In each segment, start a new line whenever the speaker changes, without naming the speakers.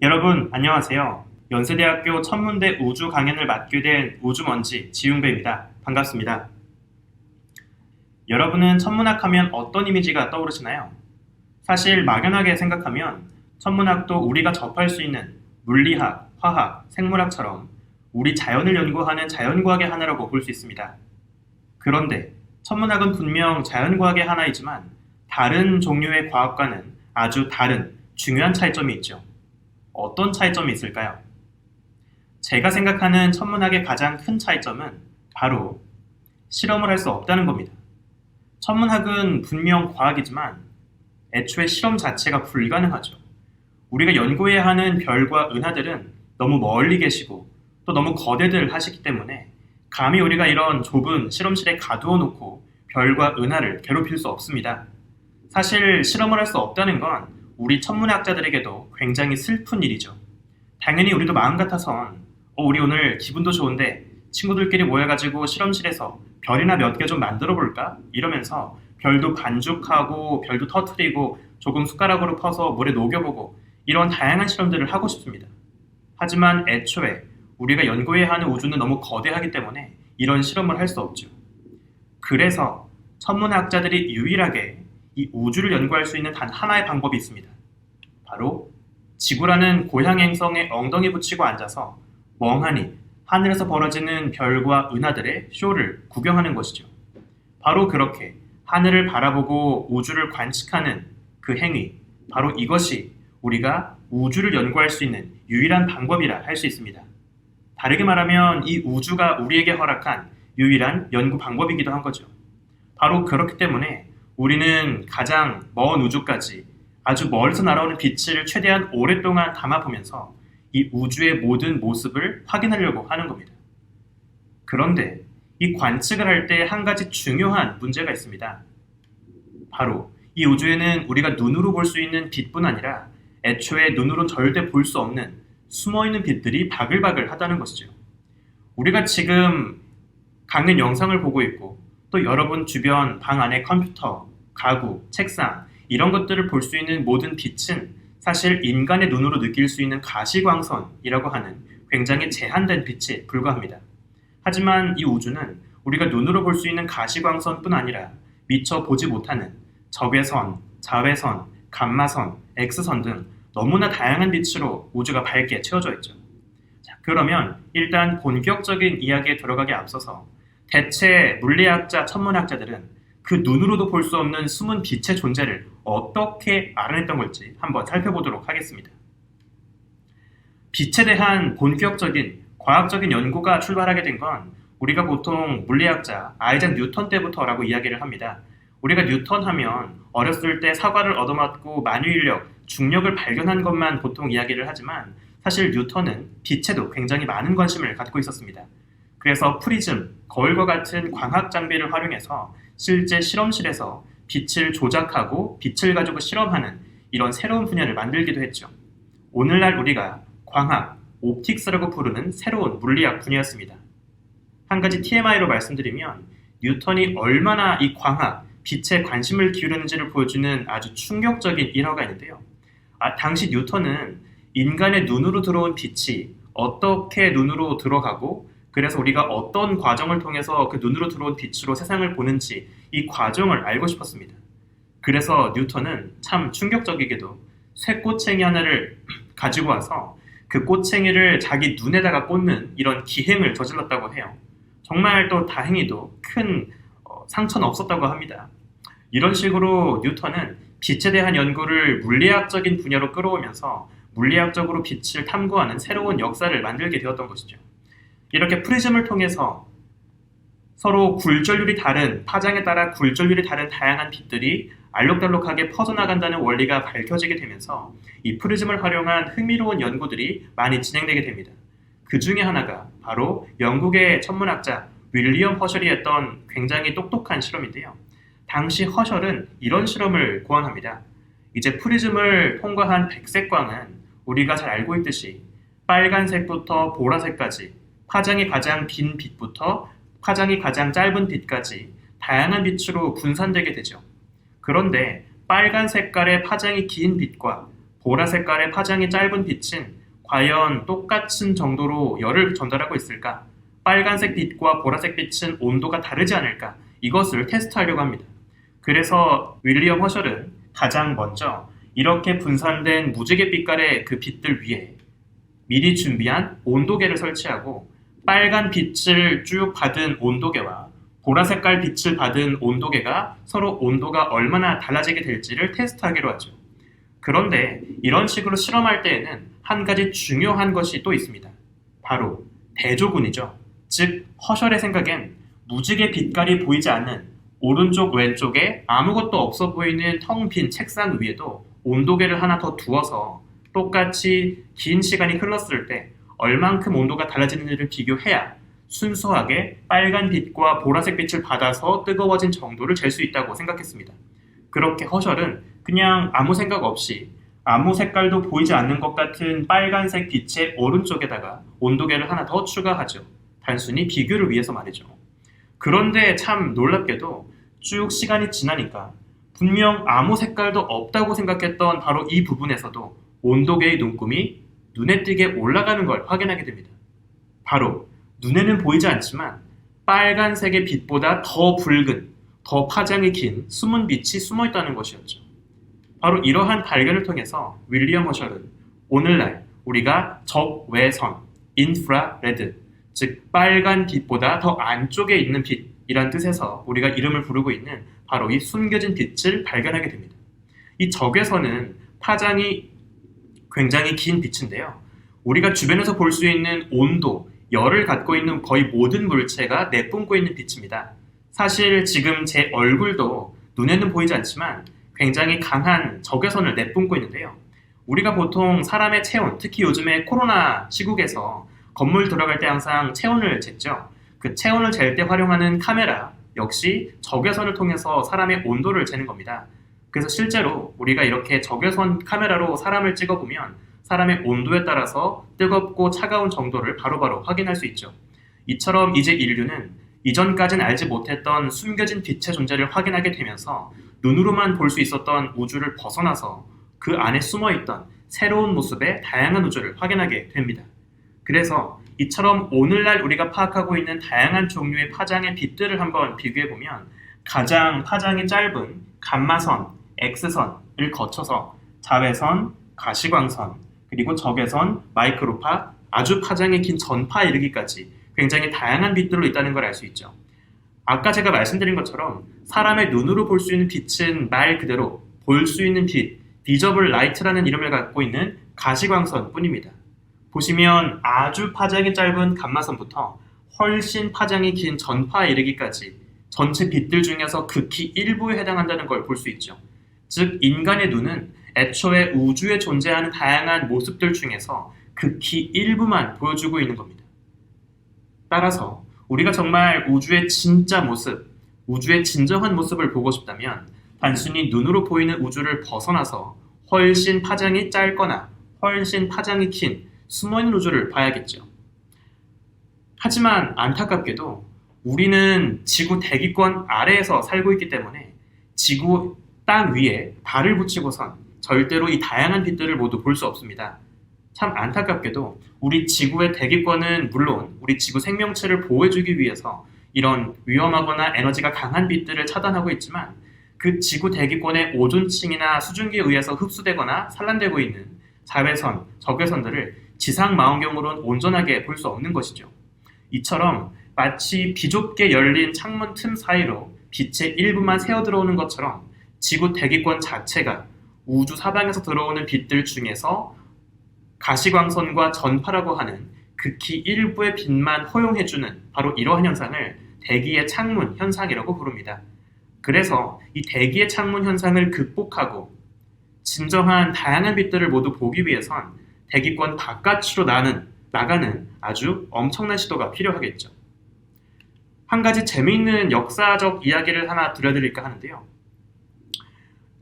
여러분, 안녕하세요. 연세대학교 천문대 우주 강연을 맡게 된 우주먼지 지웅배입니다. 반갑습니다. 여러분은 천문학 하면 어떤 이미지가 떠오르시나요? 사실 막연하게 생각하면 천문학도 우리가 접할 수 있는 물리학, 화학, 생물학처럼 우리 자연을 연구하는 자연과학의 하나라고 볼 수 있습니다. 그런데 천문학은 분명 자연과학의 하나이지만 다른 종류의 과학과는 아주 다른 중요한 차이점이 있죠. 어떤 차이점이 있을까요? 제가 생각하는 천문학의 가장 큰 차이점은 바로 실험을 할 수 없다는 겁니다. 천문학은 분명 과학이지만 애초에 실험 자체가 불가능하죠. 우리가 연구해야 하는 별과 은하들은 너무 멀리 계시고 또 너무 거대들 하시기 때문에 감히 우리가 이런 좁은 실험실에 가두어 놓고 별과 은하를 괴롭힐 수 없습니다. 사실 실험을 할 수 없다는 건 우리 천문학자들에게도 굉장히 슬픈 일이죠. 당연히 우리도 마음 같아선 우리 오늘 기분도 좋은데 친구들끼리 모여가지고 실험실에서 별이나 몇 개 좀 만들어 볼까? 이러면서 별도 반죽하고 별도 터트리고 조금 숟가락으로 퍼서 물에 녹여보고 이런 다양한 실험들을 하고 싶습니다. 하지만 애초에 우리가 연구해야 하는 우주는 너무 거대하기 때문에 이런 실험을 할 수 없죠. 그래서 천문학자들이 유일하게 이 우주를 연구할 수 있는 단 하나의 방법이 있습니다. 바로 지구라는 고향 행성에 엉덩이 붙이고 앉아서 멍하니 하늘에서 벌어지는 별과 은하들의 쇼를 구경하는 것이죠. 바로 그렇게 하늘을 바라보고 우주를 관측하는 그 행위, 바로 이것이 우리가 우주를 연구할 수 있는 유일한 방법이라 할 수 있습니다. 다르게 말하면 이 우주가 우리에게 허락한 유일한 연구 방법이기도 한 거죠. 바로 그렇기 때문에 우리는 가장 먼 우주까지 아주 멀리서 날아오는 빛을 최대한 오랫동안 담아보면서 이 우주의 모든 모습을 확인하려고 하는 겁니다. 그런데 이 관측을 할 때 한 가지 중요한 문제가 있습니다. 바로 이 우주에는 우리가 눈으로 볼 수 있는 빛뿐 아니라 애초에 눈으로는 절대 볼 수 없는 숨어있는 빛들이 바글바글 하다는 것이죠. 우리가 지금 강연 영상을 보고 있고 또 여러분 주변 방 안의 컴퓨터, 가구, 책상 이런 것들을 볼 수 있는 모든 빛은 사실 인간의 눈으로 느낄 수 있는 가시광선이라고 하는 굉장히 제한된 빛에 불과합니다. 하지만 이 우주는 우리가 눈으로 볼 수 있는 가시광선뿐 아니라 미처 보지 못하는 적외선, 자외선, 감마선, X선 등 너무나 다양한 빛으로 우주가 밝게 채워져 있죠. 자, 그러면 일단 본격적인 이야기에 들어가기 앞서서 대체 물리학자, 천문학자들은 그 눈으로도 볼 수 없는 숨은 빛의 존재를 어떻게 알아냈던 걸지 한번 살펴보도록 하겠습니다. 빛에 대한 본격적인 과학적인 연구가 출발하게 된 건 우리가 보통 물리학자 아이작 뉴턴 때부터라고 이야기를 합니다. 우리가 뉴턴 하면 어렸을 때 사과를 얻어맞고 만유인력, 중력을 발견한 것만 보통 이야기를 하지만 사실 뉴턴은 빛에도 굉장히 많은 관심을 갖고 있었습니다. 그래서 프리즘, 거울과 같은 광학 장비를 활용해서 실제 실험실에서 빛을 조작하고 빛을 가지고 실험하는 이런 새로운 분야를 만들기도 했죠. 오늘날 우리가 광학, 옵틱스라고 부르는 새로운 물리학 분야였습니다. 한 가지 TMI로 말씀드리면 뉴턴이 얼마나 이 광학, 빛에 관심을 기울였는지를 보여주는 아주 충격적인 일화가 있는데요. 당시 뉴턴은 인간의 눈으로 들어온 빛이 어떻게 눈으로 들어가고 그래서 우리가 어떤 과정을 통해서 그 눈으로 들어온 빛으로 세상을 보는지 이 과정을 알고 싶었습니다. 그래서 뉴턴은 참 충격적이게도 쇠꼬챙이 하나를 가지고 와서 그 꼬챙이를 자기 눈에다가 꽂는 이런 기행을 저질렀다고 해요. 정말 또 다행히도 큰 상처는 없었다고 합니다. 이런 식으로 뉴턴은 빛에 대한 연구를 물리학적인 분야로 끌어오면서 물리학적으로 빛을 탐구하는 새로운 역사를 만들게 되었던 것이죠. 이렇게 프리즘을 통해서 서로 굴절률이 다른, 파장에 따라 굴절률이 다른 다양한 빛들이 알록달록하게 퍼져나간다는 원리가 밝혀지게 되면서 이 프리즘을 활용한 흥미로운 연구들이 많이 진행되게 됩니다. 그 중에 하나가 바로 영국의 천문학자 윌리엄 허셜이 했던 굉장히 똑똑한 실험인데요. 당시 허셜은 이런 실험을 고안합니다. 이제 프리즘을 통과한 백색광은 우리가 잘 알고 있듯이 빨간색부터 보라색까지 파장이 가장 긴 빛부터 파장이 가장 짧은 빛까지 다양한 빛으로 분산되게 되죠. 그런데 빨간 색깔의 파장이 긴 빛과 보라 색깔의 파장이 짧은 빛은 과연 똑같은 정도로 열을 전달하고 있을까? 빨간색 빛과 보라색 빛은 온도가 다르지 않을까? 이것을 테스트하려고 합니다. 그래서 윌리엄 허셜은 가장 먼저 이렇게 분산된 무지개 빛깔의 그 빛들 위에 미리 준비한 온도계를 설치하고 빨간 빛을 쭉 받은 온도계와 보라색깔 빛을 받은 온도계가 서로 온도가 얼마나 달라지게 될지를 테스트하기로 하죠. 그런데 이런 식으로 실험할 때에는 한 가지 중요한 것이 또 있습니다. 바로 대조군이죠. 즉 허셜의 생각엔 무지개 빛깔이 보이지 않는 오른쪽 왼쪽에 아무것도 없어 보이는 텅 빈 책상 위에도 온도계를 하나 더 두어서 똑같이 긴 시간이 흘렀을 때 얼만큼 온도가 달라지는지를 비교해야 순수하게 빨간 빛과 보라색 빛을 받아서 뜨거워진 정도를 잴 수 있다고 생각했습니다. 그렇게 허셜은 그냥 아무 생각 없이 아무 색깔도 보이지 않는 것 같은 빨간색 빛의 오른쪽에다가 온도계를 하나 더 추가하죠. 단순히 비교를 위해서 말이죠. 그런데 참 놀랍게도 쭉 시간이 지나니까 분명 아무 색깔도 없다고 생각했던 바로 이 부분에서도 온도계의 눈금이 눈에 띄게 올라가는 걸 확인하게 됩니다. 바로 눈에는 보이지 않지만 빨간색의 빛보다 더 붉은, 더 파장이 긴 숨은 빛이 숨어 있다는 것이었죠. 바로 이러한 발견을 통해서 윌리엄 허셜은 오늘날 우리가 적외선, 인프라레드, 즉 빨간 빛보다 더 안쪽에 있는 빛이란 뜻에서 우리가 이름을 부르고 있는 바로 이 숨겨진 빛을 발견하게 됩니다. 이 적외선은 파장이 굉장히 긴 빛인데요. 우리가 주변에서 볼 수 있는 온도, 열을 갖고 있는 거의 모든 물체가 내뿜고 있는 빛입니다. 사실 지금 제 얼굴도 눈에는 보이지 않지만 굉장히 강한 적외선을 내뿜고 있는데요. 우리가 보통 사람의 체온, 특히 요즘에 코로나 시국에서 건물 들어갈 때 항상 체온을 쟀죠. 그 체온을 잴 때 활용하는 카메라 역시 적외선을 통해서 사람의 온도를 재는 겁니다. 그래서 실제로 우리가 이렇게 적외선 카메라로 사람을 찍어보면 사람의 온도에 따라서 뜨겁고 차가운 정도를 바로바로 확인할 수 있죠. 이처럼 이제 인류는 이전까진 알지 못했던 숨겨진 빛의 존재를 확인하게 되면서 눈으로만 볼 수 있었던 우주를 벗어나서 그 안에 숨어있던 새로운 모습의 다양한 우주를 확인하게 됩니다. 그래서 이처럼 오늘날 우리가 파악하고 있는 다양한 종류의 파장의 빛들을 한번 비교해보면 가장 파장이 짧은 감마선, X선을 거쳐서 자외선, 가시광선, 그리고 적외선, 마이크로파, 아주 파장이 긴 전파에 이르기까지 굉장히 다양한 빛들로 있다는 걸 알 수 있죠. 아까 제가 말씀드린 것처럼 사람의 눈으로 볼 수 있는 빛은 말 그대로 볼 수 있는 빛, 비저블 라이트라는 이름을 갖고 있는 가시광선 뿐입니다. 보시면 아주 파장이 짧은 감마선부터 훨씬 파장이 긴 전파에 이르기까지 전체 빛들 중에서 극히 일부에 해당한다는 걸 볼 수 있죠. 즉 인간의 눈은 애초에 우주에 존재하는 다양한 모습들 중에서 극히 일부만 보여주고 있는 겁니다. 따라서 우리가 정말 우주의 진짜 모습, 우주의 진정한 모습을 보고 싶다면 단순히 눈으로 보이는 우주를 벗어나서 훨씬 파장이 짧거나 훨씬 파장이 긴 숨어있는 우주를 봐야겠죠. 하지만 안타깝게도 우리는 지구 대기권 아래에서 살고 있기 때문에 지구 땅 위에 발을 붙이고선 절대로 이 다양한 빛들을 모두 볼 수 없습니다. 참 안타깝게도 우리 지구의 대기권은 물론 우리 지구 생명체를 보호해주기 위해서 이런 위험하거나 에너지가 강한 빛들을 차단하고 있지만 그 지구 대기권의 오존층이나 수증기에 의해서 흡수되거나 산란되고 있는 자외선, 적외선들을 지상 망원경으로는 온전하게 볼 수 없는 것이죠. 이처럼 마치 비좁게 열린 창문 틈 사이로 빛의 일부만 새어들어오는 것처럼 지구 대기권 자체가 우주 사방에서 들어오는 빛들 중에서 가시광선과 전파라고 하는 극히 일부의 빛만 허용해주는 바로 이러한 현상을 대기의 창문 현상이라고 부릅니다. 그래서 이 대기의 창문 현상을 극복하고 진정한 다양한 빛들을 모두 보기 위해선 대기권 바깥으로 나가는 아주 엄청난 시도가 필요하겠죠. 한 가지 재미있는 역사적 이야기를 하나 들려드릴까 하는데요.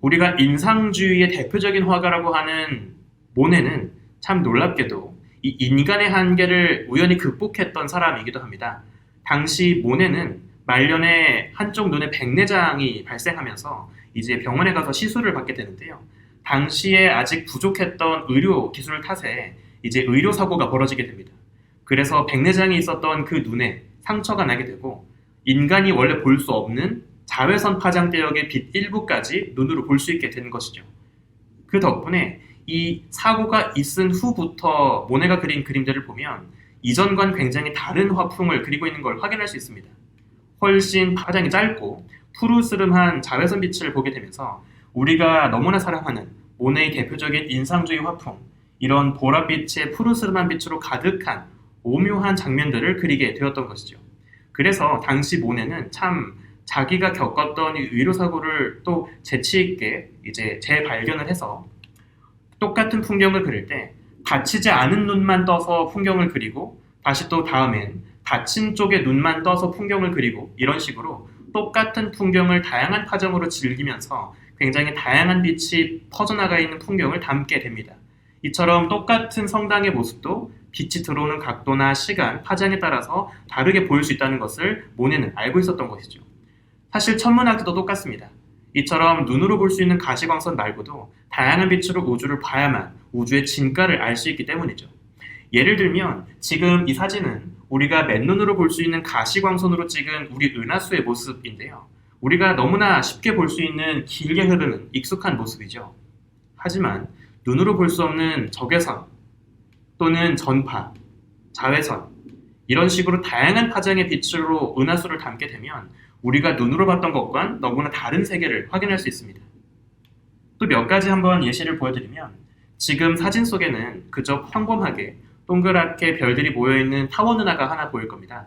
우리가 인상주의의 대표적인 화가라고 하는 모네는 참 놀랍게도 이 인간의 한계를 우연히 극복했던 사람이기도 합니다. 당시 모네는 말년에 한쪽 눈에 백내장이 발생하면서 이제 병원에 가서 시술을 받게 되는데요. 당시에 아직 부족했던 의료 기술 탓에 이제 의료 사고가 벌어지게 됩니다. 그래서 백내장이 있었던 그 눈에 상처가 나게 되고 인간이 원래 볼 수 없는 자외선 파장 대역의 빛 일부까지 눈으로 볼 수 있게 된 것이죠. 그 덕분에 이 사고가 있은 후부터 모네가 그린 그림들을 보면 이전과는 굉장히 다른 화풍을 그리고 있는 걸 확인할 수 있습니다. 훨씬 파장이 짧고 푸르스름한 자외선 빛을 보게 되면서 우리가 너무나 사랑하는 모네의 대표적인 인상주의 화풍, 이런 보랏빛의 푸르스름한 빛으로 가득한 오묘한 장면들을 그리게 되었던 것이죠. 그래서 당시 모네는 참 자기가 겪었던 이 의료사고를 또 재치있게 이제 재발견을 해서 똑같은 풍경을 그릴 때 다치지 않은 눈만 떠서 풍경을 그리고 다시 또 다음엔 다친 쪽의 눈만 떠서 풍경을 그리고 이런 식으로 똑같은 풍경을 다양한 파장으로 즐기면서 굉장히 다양한 빛이 퍼져나가 있는 풍경을 담게 됩니다. 이처럼 똑같은 성당의 모습도 빛이 들어오는 각도나 시간, 파장에 따라서 다르게 보일 수 있다는 것을 모네는 알고 있었던 것이죠. 사실 천문학도 똑같습니다. 이처럼 눈으로 볼 수 있는 가시광선 말고도 다양한 빛으로 우주를 봐야만 우주의 진가를 알 수 있기 때문이죠. 예를 들면 지금 이 사진은 우리가 맨눈으로 볼 수 있는 가시광선으로 찍은 우리 은하수의 모습인데요. 우리가 너무나 쉽게 볼 수 있는 길게 흐르는 익숙한 모습이죠. 하지만 눈으로 볼 수 없는 적외선 또는 전파, 자외선 이런 식으로 다양한 파장의 빛으로 은하수를 담게 되면 우리가 눈으로 봤던 것과는 너무나 다른 세계를 확인할 수 있습니다. 또 몇 가지 한번 예시를 보여드리면 지금 사진 속에는 그저 평범하게 동그랗게 별들이 모여있는 타원 은하가 하나 보일 겁니다.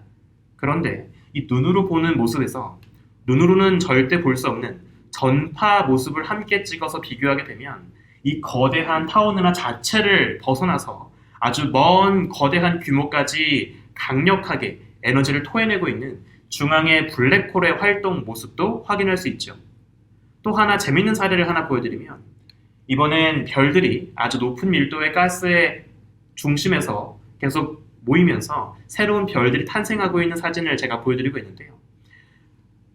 그런데 이 눈으로 보는 모습에서 눈으로는 절대 볼 수 없는 전파 모습을 함께 찍어서 비교하게 되면 이 거대한 타원 은하 자체를 벗어나서 아주 먼 거대한 규모까지 강력하게 에너지를 토해내고 있는 중앙의 블랙홀의 활동 모습도 확인할 수 있죠. 또 하나 재밌는 사례를 하나 보여드리면 이번엔 별들이 아주 높은 밀도의 가스의 중심에서 계속 모이면서 새로운 별들이 탄생하고 있는 사진을 제가 보여드리고 있는데요.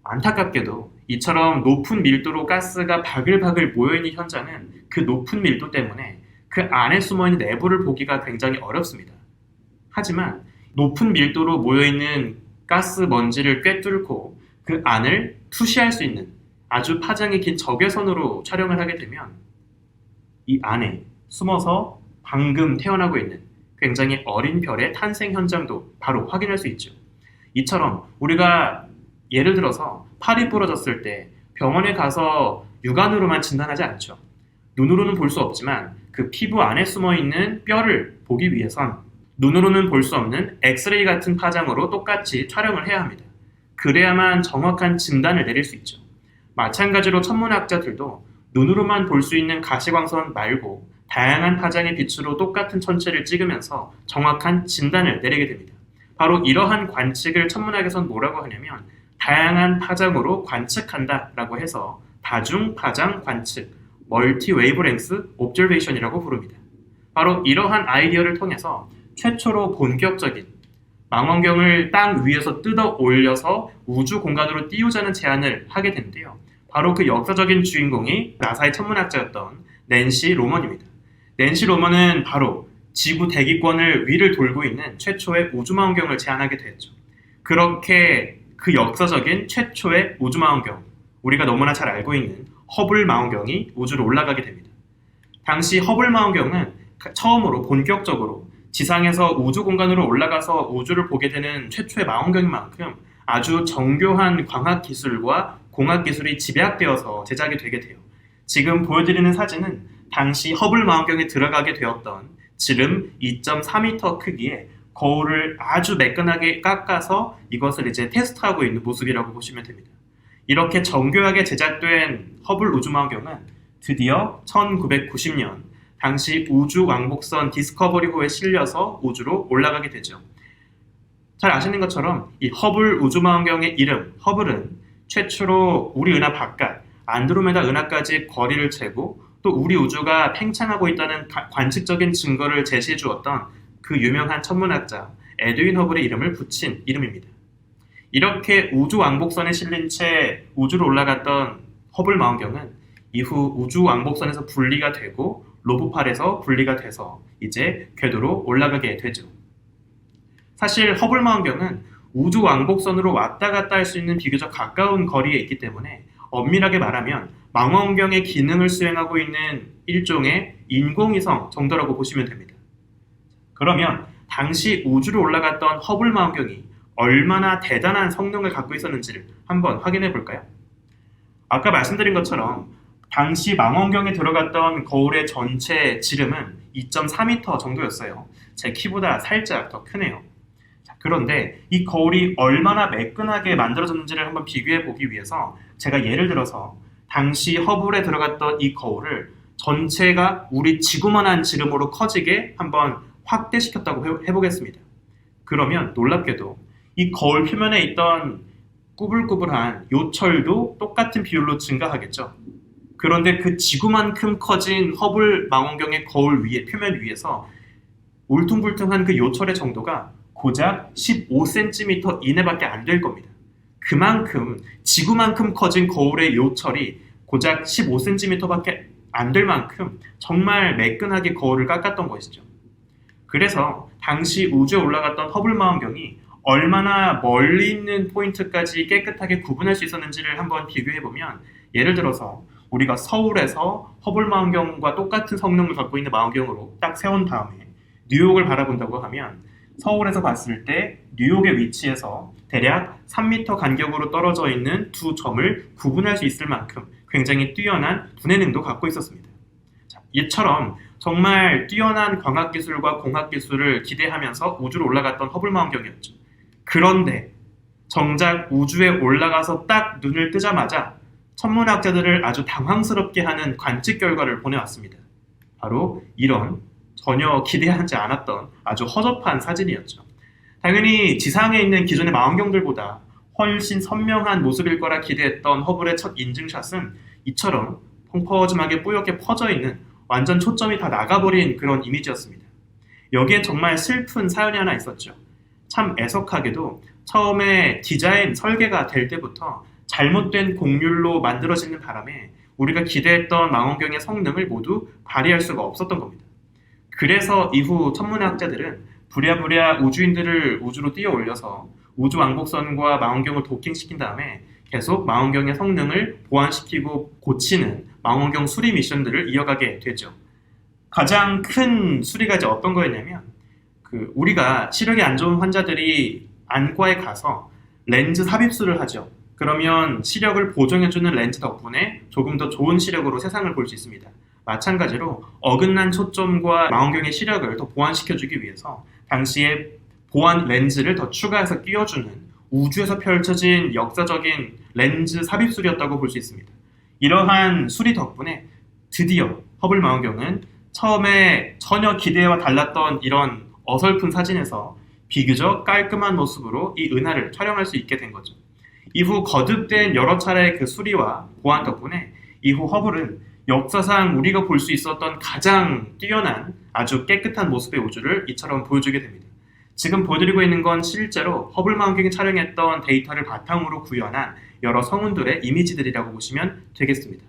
안타깝게도 이처럼 높은 밀도로 가스가 바글바글 모여있는 현장은 그 높은 밀도 때문에 그 안에 숨어있는 내부를 보기가 굉장히 어렵습니다. 하지만 높은 밀도로 모여있는 가스 먼지를 꿰뚫고 그 안을 투시할 수 있는 아주 파장이 긴 적외선으로 촬영을 하게 되면 이 안에 숨어서 방금 태어나고 있는 굉장히 어린 별의 탄생 현장도 바로 확인할 수 있죠. 이처럼 우리가 예를 들어서 팔이 부러졌을 때 병원에 가서 육안으로만 진단하지 않죠. 눈으로는 볼 수 없지만 그 피부 안에 숨어있는 뼈를 보기 위해선 눈으로는 볼 수 없는 엑스레이 같은 파장으로 똑같이 촬영을 해야 합니다. 그래야만 정확한 진단을 내릴 수 있죠. 마찬가지로 천문학자들도 눈으로만 볼 수 있는 가시광선 말고 다양한 파장의 빛으로 똑같은 천체를 찍으면서 정확한 진단을 내리게 됩니다. 바로 이러한 관측을 천문학에선 뭐라고 하냐면 다양한 파장으로 관측한다라고 해서 다중 파장 관측, 멀티 웨이브랭스 옵저베이션이라고 부릅니다. 바로 이러한 아이디어를 통해서 최초로 본격적인 망원경을 땅 위에서 뜯어 올려서 우주 공간으로 띄우자는 제안을 하게 되는데요. 바로 그 역사적인 주인공이 나사의 천문학자였던 낸시 로먼입니다. 낸시 로먼은 바로 지구 대기권을 위를 돌고 있는 최초의 우주망원경을 제안하게 되었죠. 그렇게 그 역사적인 최초의 우주망원경, 우리가 너무나 잘 알고 있는 허블 망원경이 우주로 올라가게 됩니다. 당시 허블 망원경은 처음으로 본격적으로 지상에서 우주 공간으로 올라가서 우주를 보게 되는 최초의 망원경인 만큼 아주 정교한 광학 기술과 공학 기술이 집약되어서 제작이 되게 돼요. 지금 보여드리는 사진은 당시 허블 망원경에 들어가게 되었던 지름 2.4m 크기의 거울을 아주 매끈하게 깎아서 이것을 이제 테스트하고 있는 모습이라고 보시면 됩니다. 이렇게 정교하게 제작된 허블 우주망원경은 드디어 1990년 당시 우주 왕복선 디스커버리호에 실려서 우주로 올라가게 되죠. 잘 아시는 것처럼 이 허블 우주망원경의 이름 허블은 최초로 우리 은하 바깥 안드로메다 은하까지 거리를 재고 또 우리 우주가 팽창하고 있다는 관측적인 증거를 제시해 주었던 그 유명한 천문학자 에드윈 허블의 이름을 붙인 이름입니다. 이렇게 우주 왕복선에 실린 채 우주로 올라갔던 허블 망원경은 이후 우주 왕복선에서 분리가 되고 로브팔에서 분리가 돼서 이제 궤도로 올라가게 되죠. 사실 허블 망원경은 우주 왕복선으로 왔다 갔다 할 수 있는 비교적 가까운 거리에 있기 때문에 엄밀하게 말하면 망원경의 기능을 수행하고 있는 일종의 인공위성 정도라고 보시면 됩니다. 그러면 당시 우주로 올라갔던 허블 망원경이 얼마나 대단한 성능을 갖고 있었는지를 한번 확인해 볼까요? 아까 말씀드린 것처럼 당시 망원경에 들어갔던 거울의 전체 지름은 2.4m 정도였어요. 제 키보다 살짝 더 크네요. 그런데 이 거울이 얼마나 매끈하게 만들어졌는지를 한번 비교해 보기 위해서 제가 예를 들어서 당시 허블에 들어갔던 이 거울을 전체가 우리 지구만한 지름으로 커지게 한번 확대시켰다고 해보겠습니다. 그러면 놀랍게도 이 거울 표면에 있던 꾸불꾸불한 요철도 똑같은 비율로 증가하겠죠. 그런데 그 지구만큼 커진 허블 망원경의 거울 위에 표면 위에서 울퉁불퉁한 그 요철의 정도가 고작 15cm 이내밖에 안 될 겁니다. 그만큼 지구만큼 커진 거울의 요철이 고작 15cm밖에 안 될 만큼 정말 매끈하게 거울을 깎았던 것이죠. 그래서 당시 우주에 올라갔던 허블 망원경이 얼마나 멀리 있는 포인트까지 깨끗하게 구분할 수 있었는지를 한번 비교해보면, 예를 들어서 우리가 서울에서 허블 망원경과 똑같은 성능을 갖고 있는 망원경으로 딱 세운 다음에 뉴욕을 바라본다고 하면 서울에서 봤을 때 뉴욕의 위치에서 대략 3m 간격으로 떨어져 있는 두 점을 구분할 수 있을 만큼 굉장히 뛰어난 분해능도 갖고 있었습니다. 이처럼 정말 뛰어난 광학기술과 공학기술을 기대하면서 우주로 올라갔던 허블 망원경이었죠. 그런데 정작 우주에 올라가서 딱 눈을 뜨자마자 천문학자들을 아주 당황스럽게 하는 관측 결과를 보내왔습니다. 바로 이런 전혀 기대하지 않았던 아주 허접한 사진이었죠. 당연히 지상에 있는 기존의 망원경들보다 훨씬 선명한 모습일 거라 기대했던 허블의 첫 인증샷은 이처럼 펑퍼짐하게 뿌옇게 퍼져 있는 완전 초점이 다 나가버린 그런 이미지였습니다. 여기에 정말 슬픈 사연이 하나 있었죠. 참 애석하게도 처음에 디자인 설계가 될 때부터 잘못된 곡률로 만들어지는 바람에 우리가 기대했던 망원경의 성능을 모두 발휘할 수가 없었던 겁니다. 그래서 이후 천문학자들은 부랴부랴 우주인들을 우주로 띄어 올려서 우주 왕복선과 망원경을 도킹시킨 다음에 계속 망원경의 성능을 보완시키고 고치는 망원경 수리 미션들을 이어가게 되죠. 가장 큰 수리가 이제 어떤 거였냐면, 우리가 시력이 안 좋은 환자들이 안과에 가서 렌즈 삽입술을 하죠. 그러면 시력을 보정해주는 렌즈 덕분에 조금 더 좋은 시력으로 세상을 볼 수 있습니다. 마찬가지로 어긋난 초점과 망원경의 시력을 더 보완시켜주기 위해서 당시에 보완 렌즈를 더 추가해서 끼워주는 우주에서 펼쳐진 역사적인 렌즈 삽입술이었다고 볼 수 있습니다. 이러한 수리 덕분에 드디어 허블 망원경은 처음에 전혀 기대와 달랐던 이런 어설픈 사진에서 비교적 깔끔한 모습으로 이 은하를 촬영할 수 있게 된 거죠. 이후 거듭된 여러 차례의 그 수리와 보완 덕분에 이후 허블은 역사상 우리가 볼 수 있었던 가장 뛰어난 아주 깨끗한 모습의 우주를 이처럼 보여주게 됩니다. 지금 보여드리고 있는 건 실제로 허블 망원경이 촬영했던 데이터를 바탕으로 구현한 여러 성운들의 이미지들이라고 보시면 되겠습니다.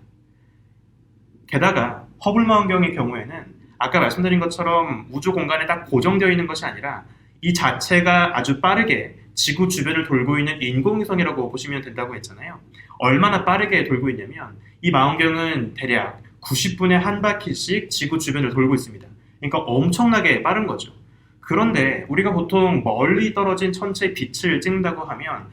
게다가 허블 망원경의 경우에는 아까 말씀드린 것처럼 우주 공간에 딱 고정되어 있는 것이 아니라 이 자체가 아주 빠르게 지구 주변을 돌고 있는 인공위성이라고 보시면 된다고 했잖아요. 얼마나 빠르게 돌고 있냐면 이 망원경은 대략 90분에 한 바퀴씩 지구 주변을 돌고 있습니다. 그러니까 엄청나게 빠른 거죠. 그런데 우리가 보통 멀리 떨어진 천체의 빛을 찍는다고 하면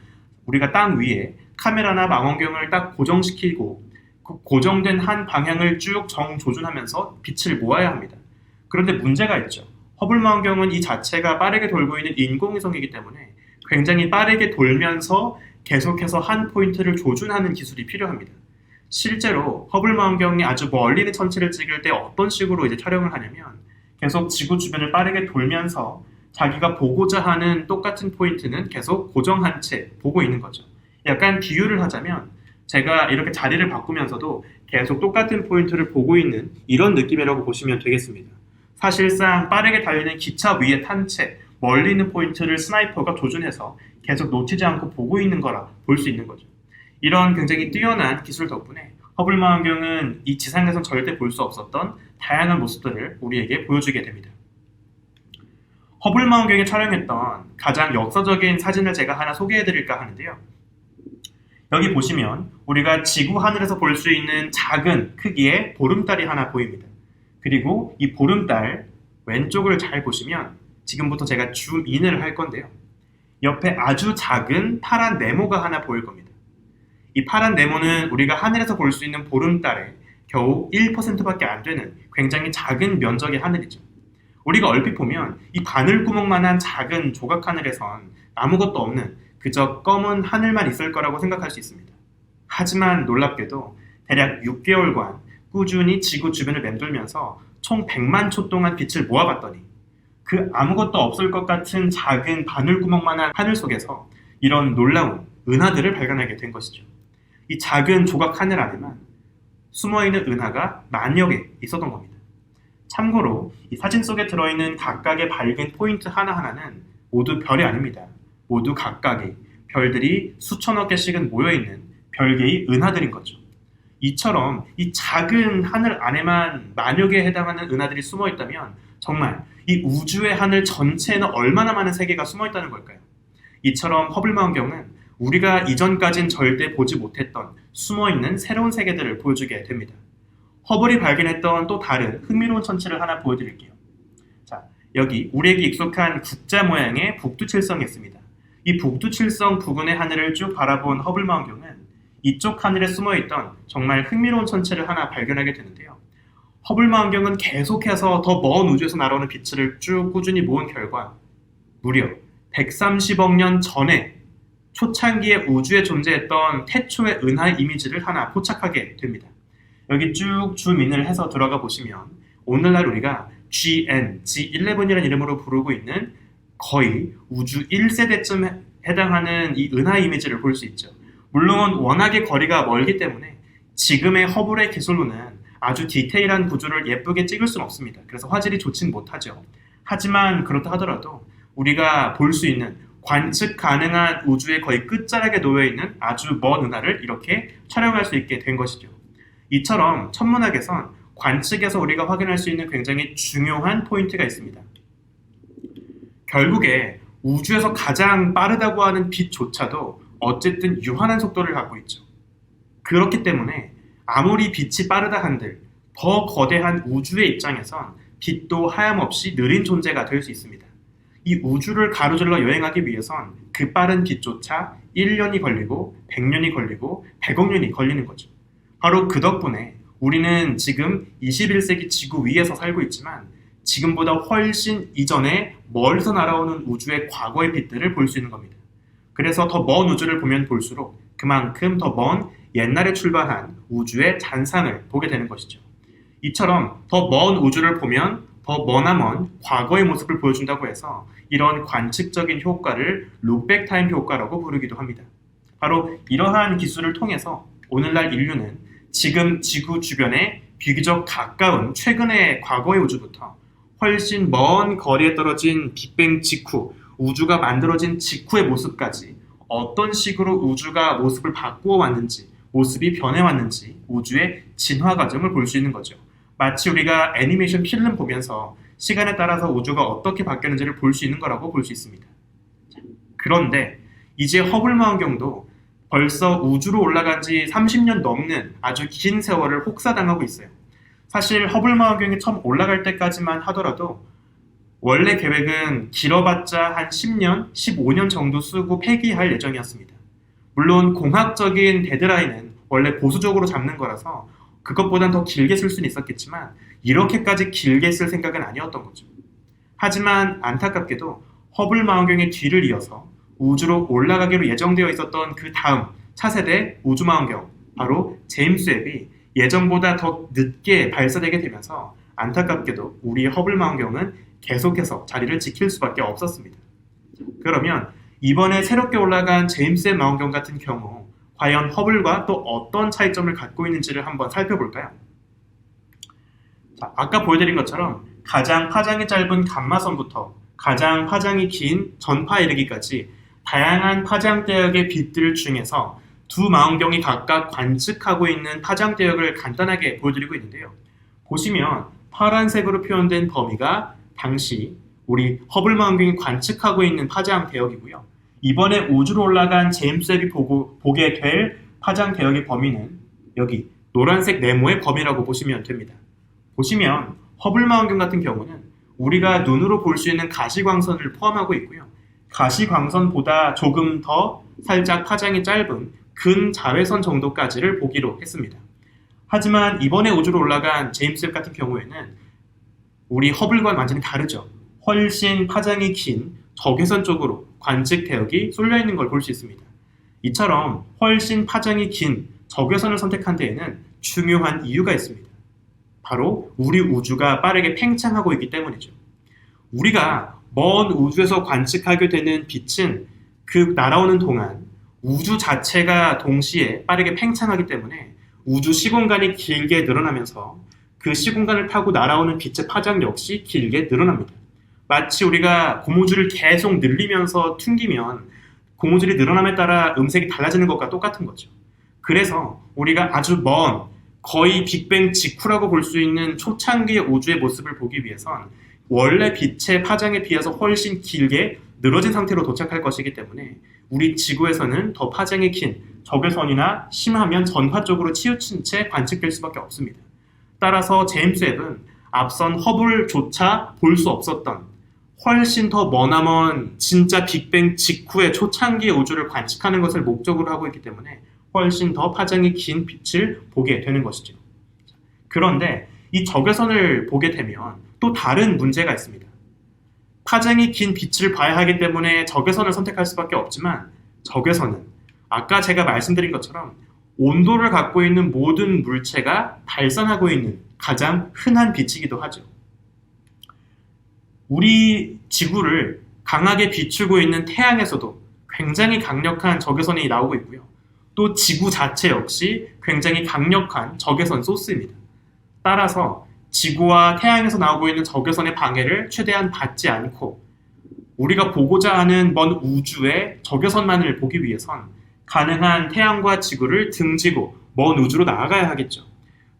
우리가 땅 위에 카메라나 망원경을 딱 고정시키고 그 고정된 한 방향을 쭉 정조준하면서 빛을 모아야 합니다. 그런데 문제가 있죠. 허블 망원경은 이 자체가 빠르게 돌고 있는 인공위성이기 때문에 굉장히 빠르게 돌면서 계속해서 한 포인트를 조준하는 기술이 필요합니다. 실제로 허블 망원경이 아주 멀리 있는 천체를 찍을 때 어떤 식으로 이제 촬영을 하냐면 계속 지구 주변을 빠르게 돌면서 자기가 보고자 하는 똑같은 포인트는 계속 고정한 채 보고 있는 거죠. 약간 비유를 하자면 제가 이렇게 자리를 바꾸면서도 계속 똑같은 포인트를 보고 있는 이런 느낌이라고 보시면 되겠습니다. 사실상 빠르게 달리는 기차 위에 탄 채 멀리 있는 포인트를 스나이퍼가 조준해서 계속 놓치지 않고 보고 있는 거라 볼 수 있는 거죠. 이런 굉장히 뛰어난 기술 덕분에 허블 망원경은 이 지상에선 절대 볼 수 없었던 다양한 모습들을 우리에게 보여주게 됩니다. 허블 망원경이 촬영했던 가장 역사적인 사진을 제가 하나 소개해드릴까 하는데요. 여기 보시면 우리가 지구 하늘에서 볼 수 있는 작은 크기의 보름달이 하나 보입니다. 그리고 이 보름달 왼쪽을 잘 보시면 지금부터 제가 줌인을 할 건데요. 옆에 아주 작은 파란 네모가 하나 보일 겁니다. 이 파란 네모는 우리가 하늘에서 볼 수 있는 보름달의 겨우 1%밖에 안 되는 굉장히 작은 면적의 하늘이죠. 우리가 얼핏 보면 이 바늘구멍만한 작은 조각 하늘에선 아무것도 없는 그저 검은 하늘만 있을 거라고 생각할 수 있습니다. 하지만 놀랍게도 대략 6개월간 꾸준히 지구 주변을 맴돌면서 총 100만 초 동안 빛을 모아봤더니 그 아무것도 없을 것 같은 작은 바늘구멍만한 하늘 속에서 이런 놀라운 은하들을 발견하게 된 것이죠. 이 작은 조각 하늘 안에만 숨어있는 은하가 만여 개 있었던 겁니다. 참고로 이 사진 속에 들어있는 각각의 밝은 포인트 하나하나는 모두 별이 아닙니다. 모두 각각의 별들이 수천억 개씩은 모여있는 별개의 은하들인 거죠. 이처럼 이 작은 하늘 안에만 만여 개에 해당하는 은하들이 숨어있다면 정말 이 우주의 하늘 전체에는 얼마나 많은 세계가 숨어있다는 걸까요? 이처럼 허블 망원경은 우리가 이전까진 절대 보지 못했던 숨어있는 새로운 세계들을 보여주게 됩니다. 허블이 발견했던 또 다른 흥미로운 천체를 하나 보여드릴게요. 자, 여기 우리에게 익숙한 국자 모양의 북두칠성이 있습니다. 이 북두칠성 부근의 하늘을 쭉 바라본 허블 망원경은 이쪽 하늘에 숨어있던 정말 흥미로운 천체를 하나 발견하게 되는데요. 허블 망원경은 계속해서 더 먼 우주에서 날아오는 빛을 쭉 꾸준히 모은 결과 무려 130억 년 전에 초창기에 우주에 존재했던 태초의 은하 이미지를 하나 포착하게 됩니다. 여기 쭉 줌인을 해서 들어가 보시면 오늘날 우리가 GN, G11이라는 이름으로 부르고 있는 거의 우주 1세대쯤 해당하는 이 은하 이미지를 볼 수 있죠. 물론 워낙에 거리가 멀기 때문에 지금의 허블의 기술로는 아주 디테일한 구조를 예쁘게 찍을 수는 없습니다. 그래서 화질이 좋진 못하죠. 하지만 그렇다 하더라도 우리가 볼 수 있는 관측 가능한 우주의 거의 끝자락에 놓여있는 아주 먼 은하를 이렇게 촬영할 수 있게 된 것이죠. 이처럼 천문학에선 관측에서 우리가 확인할 수 있는 굉장히 중요한 포인트가 있습니다. 결국에 우주에서 가장 빠르다고 하는 빛조차도 어쨌든 유한한 속도를 갖고 있죠. 그렇기 때문에 아무리 빛이 빠르다 한들 더 거대한 우주의 입장에선 빛도 하염없이 느린 존재가 될 수 있습니다. 이 우주를 가로질러 여행하기 위해선 그 빠른 빛조차 1년이 걸리고 100년이 걸리고 100억 년이 걸리는 거죠. 바로 그 덕분에 우리는 지금 21세기 지구 위에서 살고 있지만 지금보다 훨씬 이전에 멀리서 날아오는 우주의 과거의 빛들을 볼 수 있는 겁니다. 그래서 더 먼 우주를 보면 볼수록 그만큼 더 먼 옛날에 출발한 우주의 잔상을 보게 되는 것이죠. 이처럼 더 먼 우주를 보면 더 머나먼 과거의 모습을 보여준다고 해서 이런 관측적인 효과를 룩백 타임 효과라고 부르기도 합니다. 바로 이러한 기술을 통해서 오늘날 인류는 지금 지구 주변에 비교적 가까운 최근의 과거의 우주부터 훨씬 먼 거리에 떨어진 빅뱅 직후, 우주가 만들어진 직후의 모습까지 어떤 식으로 우주가 모습을 바꾸어 왔는지, 모습이 변해왔는지 우주의 진화 과정을 볼 수 있는 거죠. 마치 우리가 애니메이션 필름 보면서 시간에 따라서 우주가 어떻게 바뀌었는지를 볼 수 있는 거라고 볼 수 있습니다. 그런데 이제 허블 망원경도 벌써 우주로 올라간 지 30년 넘는 아주 긴 세월을 혹사당하고 있어요. 사실 허블 망원경이 처음 올라갈 때까지만 하더라도 원래 계획은 길어봤자 한 10년, 15년 정도 쓰고 폐기할 예정이었습니다. 물론 공학적인 데드라인은 원래 보수적으로 잡는 거라서 그것보단 더 길게 쓸 수는 있었겠지만 이렇게까지 길게 쓸 생각은 아니었던 거죠. 하지만 안타깝게도 허블 망원경의 뒤를 이어서 우주로 올라가기로 예정되어 있었던 그 다음 차세대 우주 망원경, 바로 제임스 웹이 예정보다 더 늦게 발사되게 되면서 안타깝게도 우리 허블 망원경은 계속해서 자리를 지킬 수밖에 없었습니다. 그러면 이번에 새롭게 올라간 제임스 웹 망원경 같은 경우 과연 허블과 또 어떤 차이점을 갖고 있는지를 한번 살펴볼까요? 자, 아까 보여드린 것처럼 가장 파장이 짧은 감마선부터 가장 파장이 긴 전파에 이르기까지 다양한 파장 대역의 빛들 중에서 두 망원경이 각각 관측하고 있는 파장 대역을 간단하게 보여드리고 있는데요. 보시면 파란색으로 표현된 범위가 당시 우리 허블 망원경이 관측하고 있는 파장 대역이고요. 이번에 우주로 올라간 제임스 웹이 보게 될 파장 대역의 범위는 여기 노란색 네모의 범위라고 보시면 됩니다. 보시면 허블 망원경 같은 경우는 우리가 눈으로 볼 수 있는 가시광선을 포함하고 있고요. 가시광선보다 조금 더 살짝 파장이 짧은 근자외선 정도까지를 보기로 했습니다. 하지만 이번에 우주로 올라간 제임스 웹 같은 경우에는 우리 허블과는 완전히 다르죠. 훨씬 파장이 긴 적외선 쪽으로 관측 대역이 쏠려 있는 걸 볼 수 있습니다. 이처럼 훨씬 파장이 긴 적외선을 선택한 데에는 중요한 이유가 있습니다. 바로 우리 우주가 빠르게 팽창하고 있기 때문이죠. 우리가 먼 우주에서 관측하게 되는 빛은 그 날아오는 동안 우주 자체가 동시에 빠르게 팽창하기 때문에 우주 시공간이 길게 늘어나면서 그 시공간을 타고 날아오는 빛의 파장 역시 길게 늘어납니다. 마치 우리가 고무줄을 계속 늘리면서 튕기면 고무줄이 늘어남에 따라 음색이 달라지는 것과 똑같은 거죠. 그래서 우리가 아주 먼 거의 빅뱅 직후라고 볼 수 있는 초창기의 우주의 모습을 보기 위해선 원래 빛의 파장에 비해서 훨씬 길게 늘어진 상태로 도착할 것이기 때문에 우리 지구에서는 더 파장이 긴 적외선이나 심하면 전파 쪽으로 치우친 채 관측될 수밖에 없습니다. 따라서 제임스 웹은 앞선 허블조차 볼 수 없었던 훨씬 더 머나먼 진짜 빅뱅 직후의 초창기의 우주를 관측하는 것을 목적으로 하고 있기 때문에 훨씬 더 파장이 긴 빛을 보게 되는 것이죠. 그런데 이 적외선을 보게 되면 또 다른 문제가 있습니다. 파장이 긴 빛을 봐야 하기 때문에 적외선을 선택할 수밖에 없지만 적외선은 아까 제가 말씀드린 것처럼 온도를 갖고 있는 모든 물체가 발산하고 있는 가장 흔한 빛이기도 하죠. 우리 지구를 강하게 비추고 있는 태양에서도 굉장히 강력한 적외선이 나오고 있고요. 또 지구 자체 역시 굉장히 강력한 적외선 소스입니다. 따라서 지구와 태양에서 나오고 있는 적외선의 방해를 최대한 받지 않고 우리가 보고자 하는 먼 우주의 적외선만을 보기 위해선 가능한 태양과 지구를 등지고 먼 우주로 나아가야 하겠죠.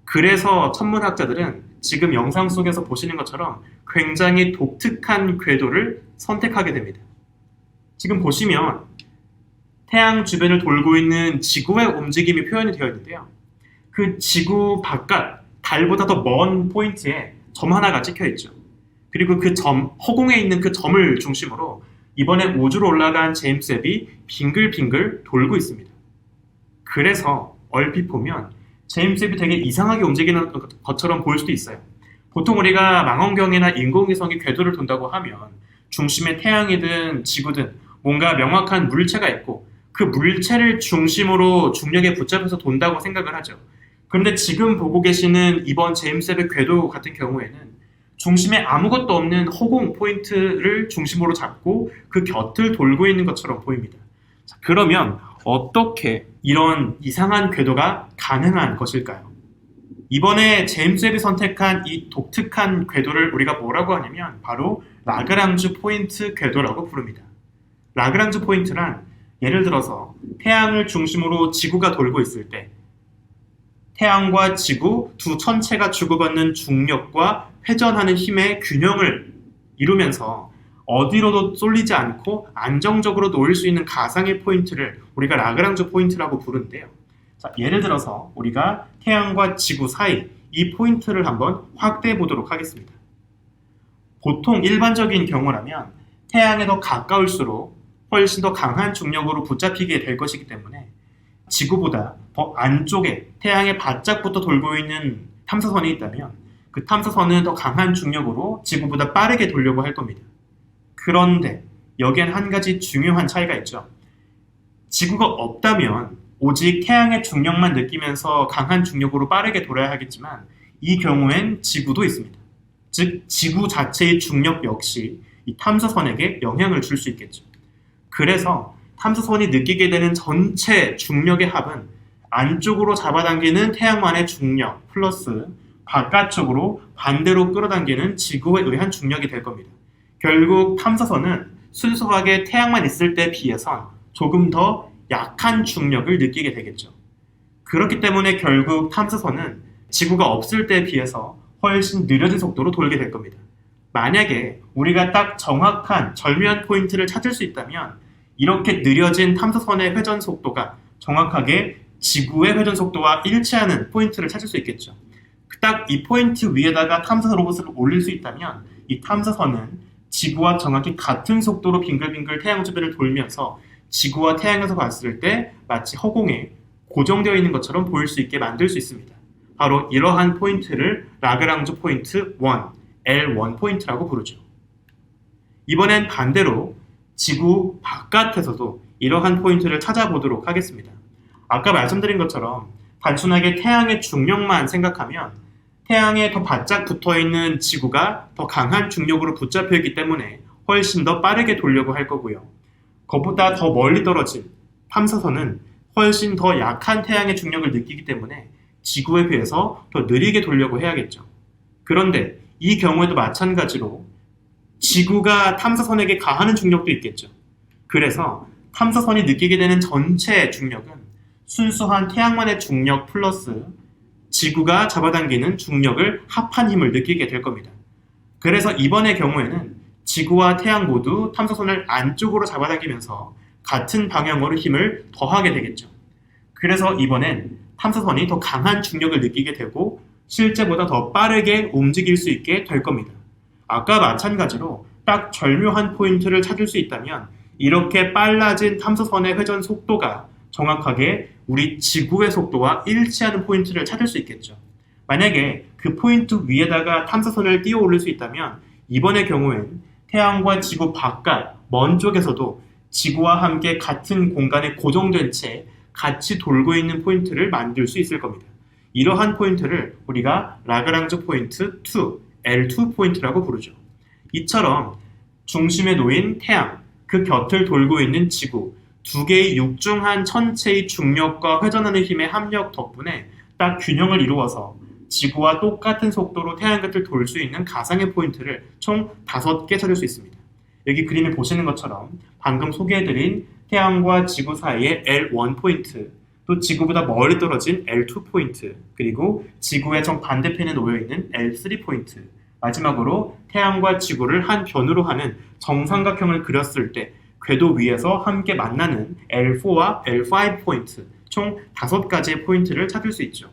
그래서 천문학자들은 지금 영상 속에서 보시는 것처럼 굉장히 독특한 궤도를 선택하게 됩니다. 지금 보시면 태양 주변을 돌고 있는 지구의 움직임이 표현이 되어 있는데요. 그 지구 바깥, 달보다 더 먼 포인트에 점 하나가 찍혀 있죠. 그리고 그 점, 허공에 있는 그 점을 중심으로 이번에 우주로 올라간 제임스 웹이 빙글빙글 돌고 있습니다. 그래서 얼핏 보면 제임스 웹이 되게 이상하게 움직이는 것처럼 보일 수도 있어요. 보통 우리가 망원경이나 인공위성이 궤도를 돈다고 하면 중심에 태양이든 지구든 뭔가 명확한 물체가 있고 그 물체를 중심으로 중력에 붙잡혀서 돈다고 생각을 하죠. 그런데 지금 보고 계시는 이번 제임스 웹의 궤도 같은 경우에는 중심에 아무것도 없는 허공 포인트를 중심으로 잡고 그 곁을 돌고 있는 것처럼 보입니다. 자, 그러면 어떻게 이런 이상한 궤도가 가능한 것일까요? 이번에 제임스 웹이 선택한 이 독특한 궤도를 우리가 뭐라고 하냐면 바로 라그랑주 포인트 궤도라고 부릅니다. 라그랑주 포인트란 예를 들어서 태양을 중심으로 지구가 돌고 있을 때 태양과 지구 두 천체가 주고받는 중력과 회전하는 힘의 균형을 이루면서 어디로도 쏠리지 않고 안정적으로 놓일 수 있는 가상의 포인트를 우리가 라그랑주 포인트라고 부르는데요. 자, 예를 들어서 우리가 태양과 지구 사이 이 포인트를 한번 확대해 보도록 하겠습니다. 보통 일반적인 경우라면 태양에 더 가까울수록 훨씬 더 강한 중력으로 붙잡히게 될 것이기 때문에 지구보다 더 안쪽에 태양의 바짝부터 돌고 있는 탐사선이 있다면 그 탐사선은 더 강한 중력으로 지구보다 빠르게 돌려고 할 겁니다. 그런데 여기엔 한 가지 중요한 차이가 있죠. 지구가 없다면 오직 태양의 중력만 느끼면서 강한 중력으로 빠르게 돌아야 하겠지만 이 경우엔 지구도 있습니다. 즉 지구 자체의 중력 역시 이 탐사선에게 영향을 줄 수 있겠죠. 그래서 탐사선이 느끼게 되는 전체 중력의 합은 안쪽으로 잡아당기는 태양만의 중력 플러스 바깥쪽으로 반대로 끌어당기는 지구에 의한 중력이 될 겁니다. 결국 탐사선은 순수하게 태양만 있을 때에 비해선 조금 더 약한 중력을 느끼게 되겠죠. 그렇기 때문에 결국 탐사선은 지구가 없을 때에 비해서 훨씬 느려진 속도로 돌게 될 겁니다. 만약에 우리가 딱 정확한 절묘한 포인트를 찾을 수 있다면 이렇게 느려진 탐사선의 회전 속도가 정확하게 지구의 회전 속도와 일치하는 포인트를 찾을 수 있겠죠. 딱 이 포인트 위에다가 탐사 로봇을 올릴 수 있다면 이 탐사선은 지구와 정확히 같은 속도로 빙글빙글 태양 주변을 돌면서 지구와 태양에서 봤을 때 마치 허공에 고정되어 있는 것처럼 보일 수 있게 만들 수 있습니다. 바로 이러한 포인트를 라그랑주 포인트 1, L1 포인트라고 부르죠. 이번엔 반대로 지구 바깥에서도 이러한 포인트를 찾아보도록 하겠습니다. 아까 말씀드린 것처럼 단순하게 태양의 중력만 생각하면 태양에 더 바짝 붙어있는 지구가 더 강한 중력으로 붙잡혀 있기 때문에 훨씬 더 빠르게 돌려고 할 거고요. 그것보다 더 멀리 떨어진 탐사선은 훨씬 더 약한 태양의 중력을 느끼기 때문에 지구에 비해서 더 느리게 돌려고 해야겠죠. 그런데 이 경우에도 마찬가지로 지구가 탐사선에게 가하는 중력도 있겠죠. 그래서 탐사선이 느끼게 되는 전체 중력은 순수한 태양만의 중력 플러스 지구가 잡아당기는 중력을 합한 힘을 느끼게 될 겁니다. 그래서 이번의 경우에는 지구와 태양 모두 탐사선을 안쪽으로 잡아당기면서 같은 방향으로 힘을 더하게 되겠죠. 그래서 이번엔 탐사선이 더 강한 중력을 느끼게 되고 실제보다 더 빠르게 움직일 수 있게 될 겁니다. 아까 마찬가지로 딱 절묘한 포인트를 찾을 수 있다면 이렇게 빨라진 탐사선의 회전 속도가 정확하게 우리 지구의 속도와 일치하는 포인트를 찾을 수 있겠죠. 만약에 그 포인트 위에다가 탐사선을 띄워 올릴 수 있다면 이번의 경우엔 태양과 지구 바깥 먼 쪽에서도 지구와 함께 같은 공간에 고정된 채 같이 돌고 있는 포인트를 만들 수 있을 겁니다. 이러한 포인트를 우리가 라그랑주 포인트 2, L2 포인트라고 부르죠. 이처럼 중심에 놓인 태양, 그 곁을 돌고 있는 지구, 두 개의 육중한 천체의 중력과 회전하는 힘의 합력 덕분에 딱 균형을 이루어서 지구와 똑같은 속도로 태양 곁을 돌 수 있는 가상의 포인트를 총 5개 찾을 수 있습니다. 여기 그림을 보시는 것처럼 방금 소개해드린 태양과 지구 사이의 L1 포인트, 또 지구보다 멀리 떨어진 L2 포인트, 그리고 지구의 정반대편에 놓여있는 L3 포인트, 마지막으로 태양과 지구를 한 변으로 하는 정삼각형을 그렸을 때 궤도 위에서 함께 만나는 L4와 L5 포인트, 총 5가지의 포인트를 찾을 수 있죠.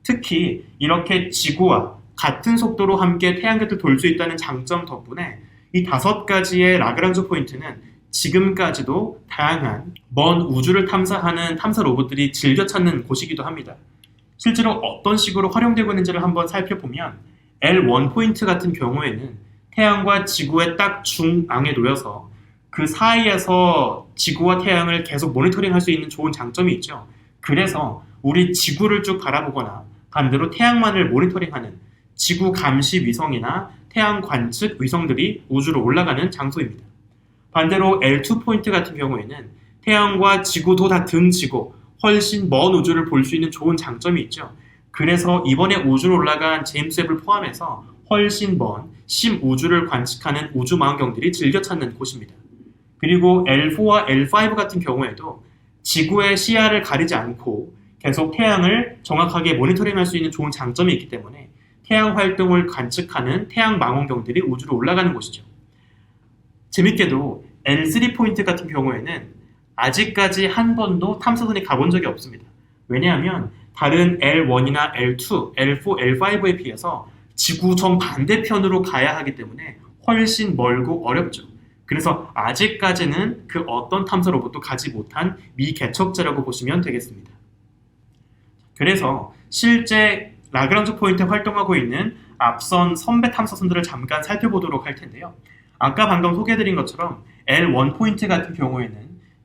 특히 이렇게 지구와 같은 속도로 함께 태양 곁을 돌 수 있다는 장점 덕분에 이 5가지의 라그랑주 포인트는 지금까지도 다양한 먼 우주를 탐사하는 탐사 로봇들이 즐겨 찾는 곳이기도 합니다. 실제로 어떤 식으로 활용되고 있는지를 한번 살펴보면 L1 포인트 같은 경우에는 태양과 지구의 딱 중앙에 놓여서 그 사이에서 지구와 태양을 계속 모니터링할 수 있는 좋은 장점이 있죠. 그래서 우리 지구를 쭉 바라보거나 반대로 태양만을 모니터링하는 지구 감시 위성이나 태양 관측 위성들이 우주로 올라가는 장소입니다. 반대로 L2 포인트 같은 경우에는 태양과 지구도 다 등지고 훨씬 먼 우주를 볼 수 있는 좋은 장점이 있죠. 그래서 이번에 우주로 올라간 제임스 웹을 포함해서 훨씬 먼 심우주를 관측하는 우주망원경들이 즐겨 찾는 곳입니다. 그리고 L4와 L5 같은 경우에도 지구의 시야를 가리지 않고 계속 태양을 정확하게 모니터링할 수 있는 좋은 장점이 있기 때문에 태양 활동을 관측하는 태양 망원경들이 우주로 올라가는 곳이죠. 재밌게도 L3 포인트 같은 경우에는 아직까지 한 번도 탐사선이 가본 적이 없습니다. 왜냐하면 다른 L1이나 L2, L4, L5에 비해서 지구 정반대편으로 가야 하기 때문에 훨씬 멀고 어렵죠. 그래서 아직까지는 그 어떤 탐사 로봇도 가지 못한 미개척제라고 보시면 되겠습니다. 그래서 실제 라그랑주 포인트에 활동하고 있는 앞선 선배 탐사선들을 잠깐 살펴보도록 할 텐데요. 아까 방금 소개해드린 것처럼 L1 포인트 같은 경우에는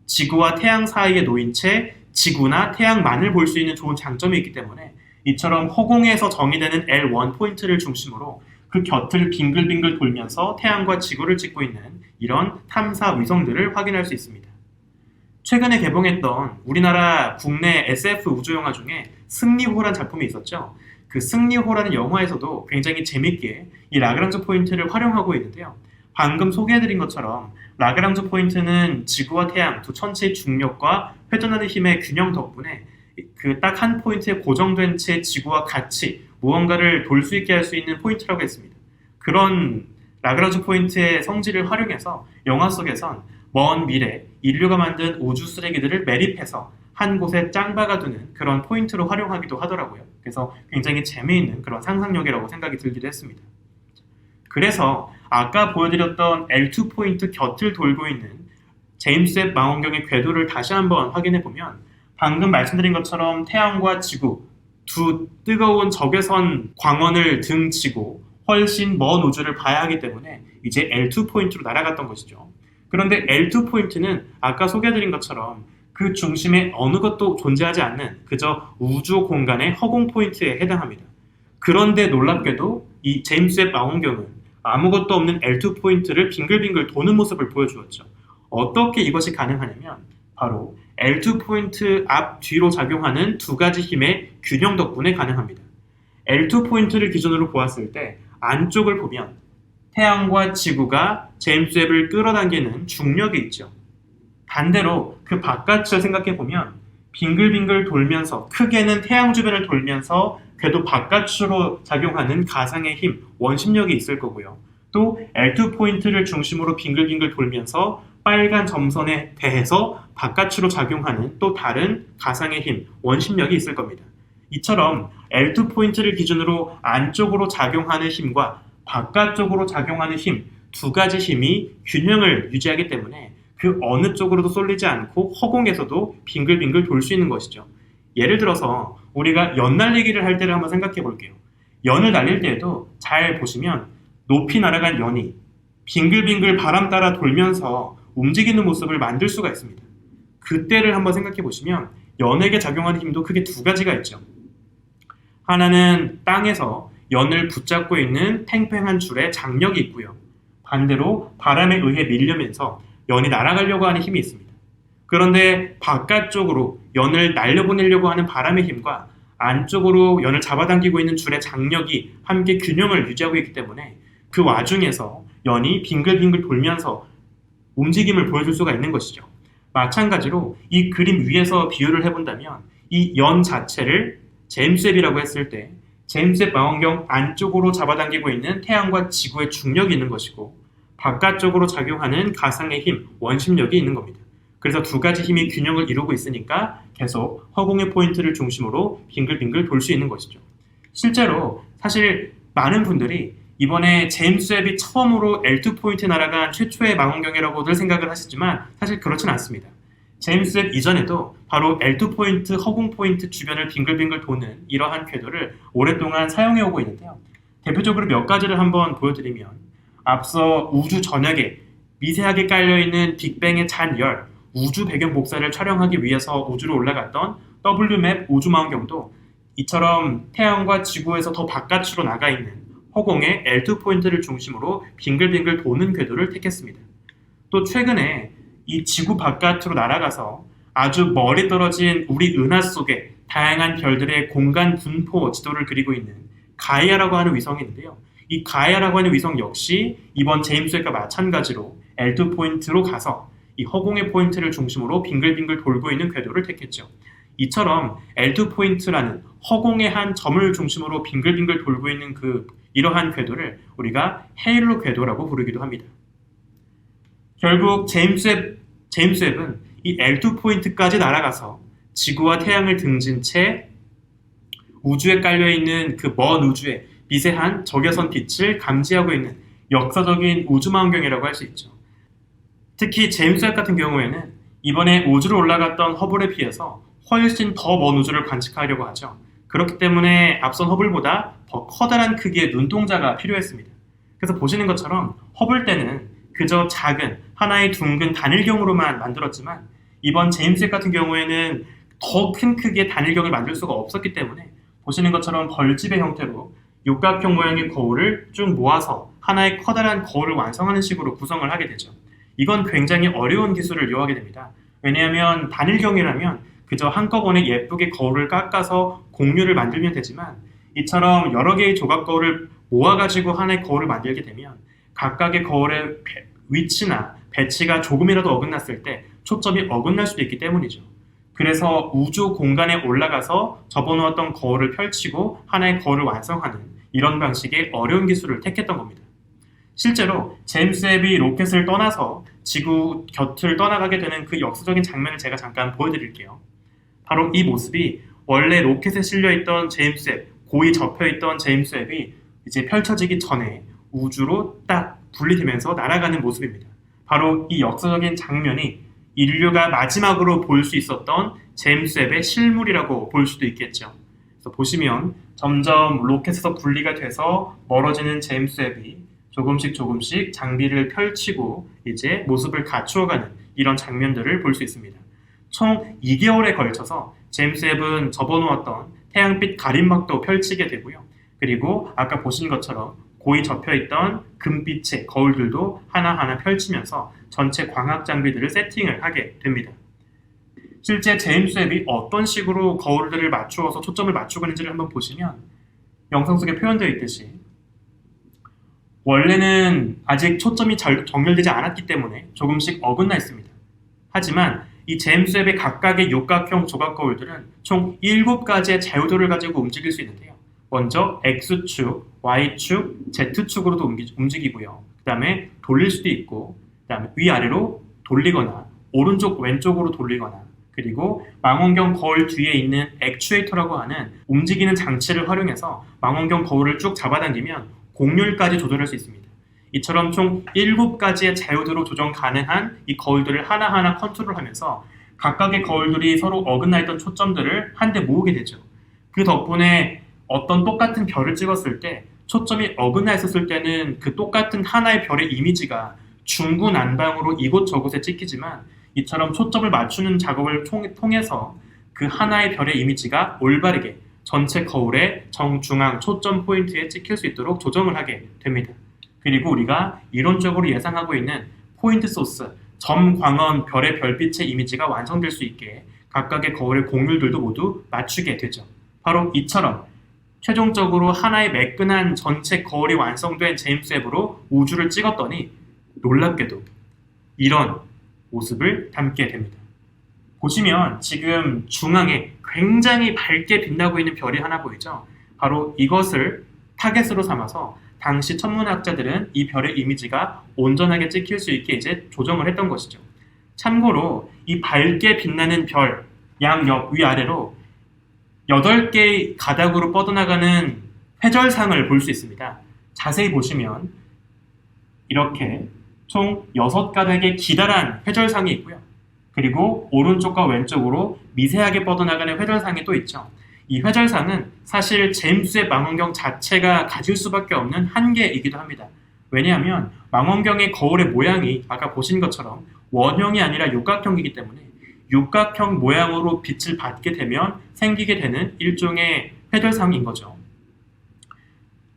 지구와 태양 사이에 놓인 채 지구나 태양만을 볼 수 있는 좋은 장점이 있기 때문에 이처럼 허공에서 정의되는 L1 포인트를 중심으로 그 곁을 빙글빙글 돌면서 태양과 지구를 찍고 있는 이런 탐사 위성들을 확인할 수 있습니다. 최근에 개봉했던 우리나라 국내 SF 우주영화 중에 승리호라는 작품이 있었죠. 그 승리호라는 영화에서도 굉장히 재밌게 이 라그랑주 포인트를 활용하고 있는데요. 방금 소개해드린 것처럼 라그랑주 포인트는 지구와 태양 두 천체의 중력과 회전하는 힘의 균형 덕분에 그 딱 한 포인트에 고정된 채 지구와 같이 무언가를 돌 수 있게 할 수 있는 포인트라고 했습니다. 그런 라그랑주 포인트의 성질을 활용해서 영화 속에선 먼 미래 인류가 만든 우주 쓰레기들을 매립해서 한 곳에 짱 박아두는 그런 포인트로 활용하기도 하더라고요. 그래서 굉장히 재미있는 그런 상상력이라고 생각이 들기도 했습니다. 그래서 아까 보여드렸던 L2 포인트 곁을 돌고 있는 제임스 웹 망원경의 궤도를 다시 한번 확인해 보면 방금 말씀드린 것처럼 태양과 지구 두 뜨거운 적외선 광원을 등지고 훨씬 먼 우주를 봐야 하기 때문에 이제 L2 포인트로 날아갔던 것이죠. 그런데 L2 포인트는 아까 소개해드린 것처럼 그 중심에 어느 것도 존재하지 않는 그저 우주 공간의 허공 포인트에 해당합니다. 그런데 놀랍게도 이 제임스 웹 망원경은 아무것도 없는 L2 포인트를 빙글빙글 도는 모습을 보여주었죠. 어떻게 이것이 가능하냐면 바로 L2 포인트 앞 뒤로 작용하는 두 가지 힘의 균형 덕분에 가능합니다. L2 포인트를 기준으로 보았을 때 안쪽을 보면 태양과 지구가 제임스 웹을 끌어당기는 중력이 있죠. 반대로 그 바깥을 생각해 보면 빙글빙글 돌면서 크게는 태양 주변을 돌면서 궤도 바깥으로 작용하는 가상의 힘, 원심력이 있을 거고요. 또 L2 포인트를 중심으로 빙글빙글 돌면서 빨간 점선에 대해서 바깥으로 작용하는 또 다른 가상의 힘, 원심력이 있을 겁니다. 이처럼 L2 포인트를 기준으로 안쪽으로 작용하는 힘과 바깥쪽으로 작용하는 힘, 두 가지 힘이 균형을 유지하기 때문에 그 어느 쪽으로도 쏠리지 않고 허공에서도 빙글빙글 돌 수 있는 것이죠. 예를 들어서 우리가 연 날리기를 할 때를 한번 생각해 볼게요. 연을 날릴 때에도 잘 보시면 높이 날아간 연이 빙글빙글 바람 따라 돌면서 움직이는 모습을 만들 수가 있습니다. 그때를 한번 생각해 보시면 연에게 작용하는 힘도 크게 두 가지가 있죠. 하나는 땅에서 연을 붙잡고 있는 팽팽한 줄에 장력이 있고요. 반대로 바람에 의해 밀려면서 연이 날아가려고 하는 힘이 있습니다. 그런데 바깥쪽으로 연을 날려보내려고 하는 바람의 힘과 안쪽으로 연을 잡아당기고 있는 줄의 장력이 함께 균형을 유지하고 있기 때문에 그 와중에서 연이 빙글빙글 돌면서 움직임을 보여줄 수가 있는 것이죠. 마찬가지로 이 그림 위에서 비유를 해본다면 이 연 자체를 제임스 웹이라고 했을 때 제임스 웹 망원경 안쪽으로 잡아당기고 있는 태양과 지구의 중력이 있는 것이고 바깥쪽으로 작용하는 가상의 힘, 원심력이 있는 겁니다. 그래서 두 가지 힘이 균형을 이루고 있으니까 계속 허공의 포인트를 중심으로 빙글빙글 돌 수 있는 것이죠. 실제로 사실 많은 분들이 이번에 제임스 웹이 처음으로 L2 포인트에 날아간 최초의 망원경이라고들 생각을 하시지만 사실 그렇진 않습니다. 제임스 웹 이전에도 바로 L2 포인트, 허공 포인트 주변을 빙글빙글 도는 이러한 궤도를 오랫동안 사용해 오고 있는데요. 대표적으로 몇 가지를 한번 보여드리면 앞서 우주 전역에 미세하게 깔려있는 빅뱅의 잔열, 우주 배경 복사를 촬영하기 위해서 우주로 올라갔던 WMAP 우주망원경도 이처럼 태양과 지구에서 더 바깥으로 나가 있는 허공의 L2 포인트를 중심으로 빙글빙글 도는 궤도를 택했습니다. 또 최근에 이 지구 바깥으로 날아가서 아주 멀리 떨어진 우리 은하 속에 다양한 별들의 공간 분포 지도를 그리고 있는 가이아라고 하는 위성이 있는데요. 이 가이아라고 하는 위성 역시 이번 제임스 웹과 마찬가지로 L2 포인트로 가서 이 허공의 포인트를 중심으로 빙글빙글 돌고 있는 궤도를 택했죠. 이처럼 L2 포인트라는 허공의 한 점을 중심으로 빙글빙글 돌고 있는 이러한 궤도를 우리가 헤일로 궤도라고 부르기도 합니다. 결국 제임스 웹은 이 L2 포인트까지 날아가서 지구와 태양을 등진 채 우주에 깔려있는 그 먼 우주의 미세한 적외선 빛을 감지하고 있는 역사적인 우주망원경이라고 할 수 있죠. 특히 제임스 웹 같은 경우에는 이번에 우주로 올라갔던 허블에 비해서 훨씬 더 먼 우주를 관측하려고 하죠. 그렇기 때문에 앞선 허블보다 더 커다란 크기의 눈동자가 필요했습니다. 그래서 보시는 것처럼 허블 때는 그저 작은 하나의 둥근 단일경으로만 만들었지만 이번 제임스 웹 같은 경우에는 더 큰 크기의 단일경을 만들 수가 없었기 때문에 보시는 것처럼 벌집의 형태로 육각형 모양의 거울을 쭉 모아서 하나의 커다란 거울을 완성하는 식으로 구성을 하게 되죠. 이건 굉장히 어려운 기술을 요하게 됩니다. 왜냐하면 단일경이라면 그저 한꺼번에 예쁘게 거울을 깎아서 공유를 만들면 되지만 이처럼 여러 개의 조각 거울을 모아가지고 하나의 거울을 만들게 되면 각각의 거울의 위치나 배치가 조금이라도 어긋났을 때 초점이 어긋날 수도 있기 때문이죠. 그래서 우주 공간에 올라가서 접어놓았던 거울을 펼치고 하나의 거울을 완성하는 이런 방식의 어려운 기술을 택했던 겁니다. 실제로 제임스 웹이 로켓을 떠나서 지구 곁을 떠나가게 되는 그 역사적인 장면을 제가 잠깐 보여드릴게요. 바로 이 모습이 원래 로켓에 실려있던 제임스 웹, 고이 접혀있던 제임스 웹이 이제 펼쳐지기 전에 우주로 딱 분리되면서 날아가는 모습입니다. 바로 이 역사적인 장면이 인류가 마지막으로 볼 수 있었던 제임스 웹의 실물이라고 볼 수도 있겠죠. 그래서 보시면 점점 로켓에서 분리가 돼서 멀어지는 제임스 웹이 조금씩 장비를 펼치고 이제 모습을 갖추어가는 이런 장면들을 볼 수 있습니다. 총 2개월에 걸쳐서 제임스 웹은 접어놓았던 태양빛 가림막도 펼치게 되고요. 그리고 아까 보신 것처럼 고이 접혀있던 금빛의 거울들도 하나하나 펼치면서 전체 광학 장비들을 세팅을 하게 됩니다. 실제 제임스 웹이 어떤 식으로 거울들을 맞추어서 초점을 맞추고 있는지를 한번 보시면 영상 속에 표현되어 있듯이 원래는 아직 초점이 잘 정렬되지 않았기 때문에 조금씩 어긋나 있습니다. 하지만 이 제임스 웹의 각각의 육각형 조각 거울들은 총 7가지의 자유도를 가지고 움직일 수 있는데요. 먼저 X축, Y축, Z축으로도 움직이고요. 그 다음에 돌릴 수도 있고, 그 다음에 위아래로 돌리거나 오른쪽 왼쪽으로 돌리거나, 그리고 망원경 거울 뒤에 있는 액추에이터라고 하는 움직이는 장치를 활용해서 망원경 거울을 쭉 잡아당기면 곡률까지 조절할 수 있습니다. 이처럼 총 7가지의 자유도로 조정 가능한 이 거울들을 하나하나 컨트롤하면서 각각의 거울들이 서로 어긋나 있던 초점들을 한데 모으게 되죠. 그 덕분에 어떤 똑같은 별을 찍었을 때 초점이 어긋나 있었을 때는 그 똑같은 하나의 별의 이미지가 중구난방으로 이곳저곳에 찍히지만 이처럼 초점을 맞추는 작업을 통해서 그 하나의 별의 이미지가 올바르게 전체 거울의 정중앙 초점 포인트에 찍힐 수 있도록 조정을 하게 됩니다. 그리고 우리가 이론적으로 예상하고 있는 포인트 소스, 점 광원 별의 별빛의 이미지가 완성될 수 있게 각각의 거울의 곡률들도 모두 맞추게 되죠. 바로 이처럼 최종적으로 하나의 매끈한 전체 거울이 완성된 제임스 웹으로 우주를 찍었더니 놀랍게도 이런 모습을 담게 됩니다. 보시면 지금 중앙에 굉장히 밝게 빛나고 있는 별이 하나 보이죠? 바로 이것을 타겟으로 삼아서 당시 천문학자들은 이 별의 이미지가 온전하게 찍힐 수 있게 이제 조정을 했던 것이죠. 참고로 이 밝게 빛나는 별 양옆 위아래로 8개의 가닥으로 뻗어나가는 회절상을 볼 수 있습니다. 자세히 보시면 이렇게 총 6가닥의 기다란 회절상이 있고요. 그리고 오른쪽과 왼쪽으로 미세하게 뻗어나가는 회절상이 또 있죠. 이 회절상은 사실 제임스 웹 망원경 자체가 가질 수밖에 없는 한계이기도 합니다. 왜냐하면 망원경의 거울의 모양이 아까 보신 것처럼 원형이 아니라 육각형이기 때문에 육각형 모양으로 빛을 받게 되면 생기게 되는 일종의 회절상인 거죠.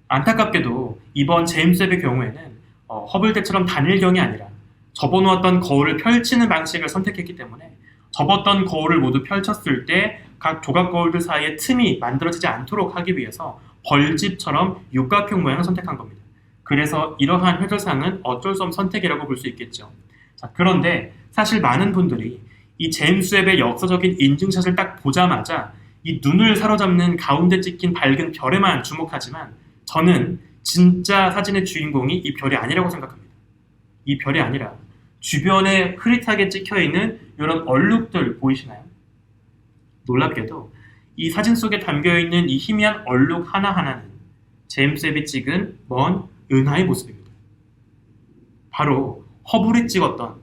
안타깝게도 이번 제임스 웹의 경우에는 허블대처럼 단일경이 아니라 접어놓았던 거울을 펼치는 방식을 선택했기 때문에 접었던 거울을 모두 펼쳤을 때 각 조각 거울들 사이에 틈이 만들어지지 않도록 하기 위해서 벌집처럼 육각형 모양을 선택한 겁니다. 그래서 이러한 회절상은 어쩔 수 없는 선택이라고 볼 수 있겠죠. 자, 그런데 사실 많은 분들이 이 제임스 웹의 역사적인 인증샷을 딱 보자마자 이 눈을 사로잡는 가운데 찍힌 밝은 별에만 주목하지만 저는 진짜 사진의 주인공이 이 별이 아니라고 생각합니다. 이 별이 아니라 주변에 흐릿하게 찍혀있는 이런 얼룩들 보이시나요? 놀랍게도 이 사진 속에 담겨있는 이 희미한 얼룩 하나하나는 제임스 웹이 찍은 먼 은하의 모습입니다. 바로 허블이 찍었던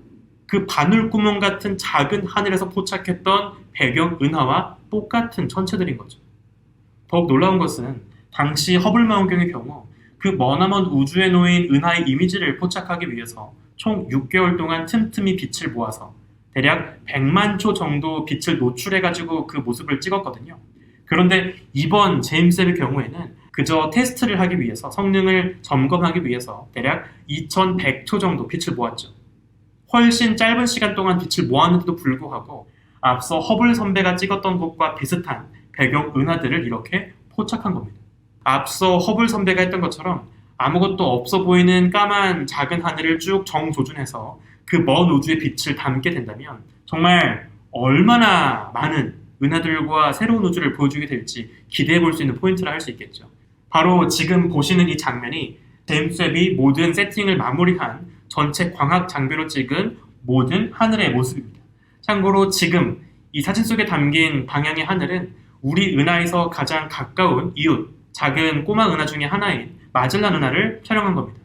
그 바늘구멍 같은 작은 하늘에서 포착했던 배경 은하와 똑같은 천체들인 거죠. 더욱 놀라운 것은 당시 허블 망원경의 경우 그 머나먼 우주에 놓인 은하의 이미지를 포착하기 위해서 총 6개월 동안 틈틈이 빛을 모아서 대략 100만 초 정도 빛을 노출해가지고 그 모습을 찍었거든요. 그런데 이번 제임스 웹의 경우에는 그저 테스트를 하기 위해서 성능을 점검하기 위해서 대략 2100초 정도 빛을 모았죠. 훨씬 짧은 시간 동안 빛을 모았는데도 불구하고 앞서 허블 선배가 찍었던 것과 비슷한 배경 은하들을 이렇게 포착한 겁니다. 앞서 허블 선배가 했던 것처럼 아무것도 없어 보이는 까만 작은 하늘을 쭉 정조준해서 그 먼 우주의 빛을 담게 된다면 정말 얼마나 많은 은하들과 새로운 우주를 보여주게 될지 기대해 볼 수 있는 포인트라 할 수 있겠죠. 바로 지금 보시는 이 장면이 제임스 웹이 모든 세팅을 마무리한 전체 광학 장비로 찍은 모든 하늘의 모습입니다. 참고로 지금 이 사진 속에 담긴 방향의 하늘은 우리 은하에서 가장 가까운 이웃, 작은 꼬마 은하 중에 하나인 마젤란 은하를 촬영한 겁니다.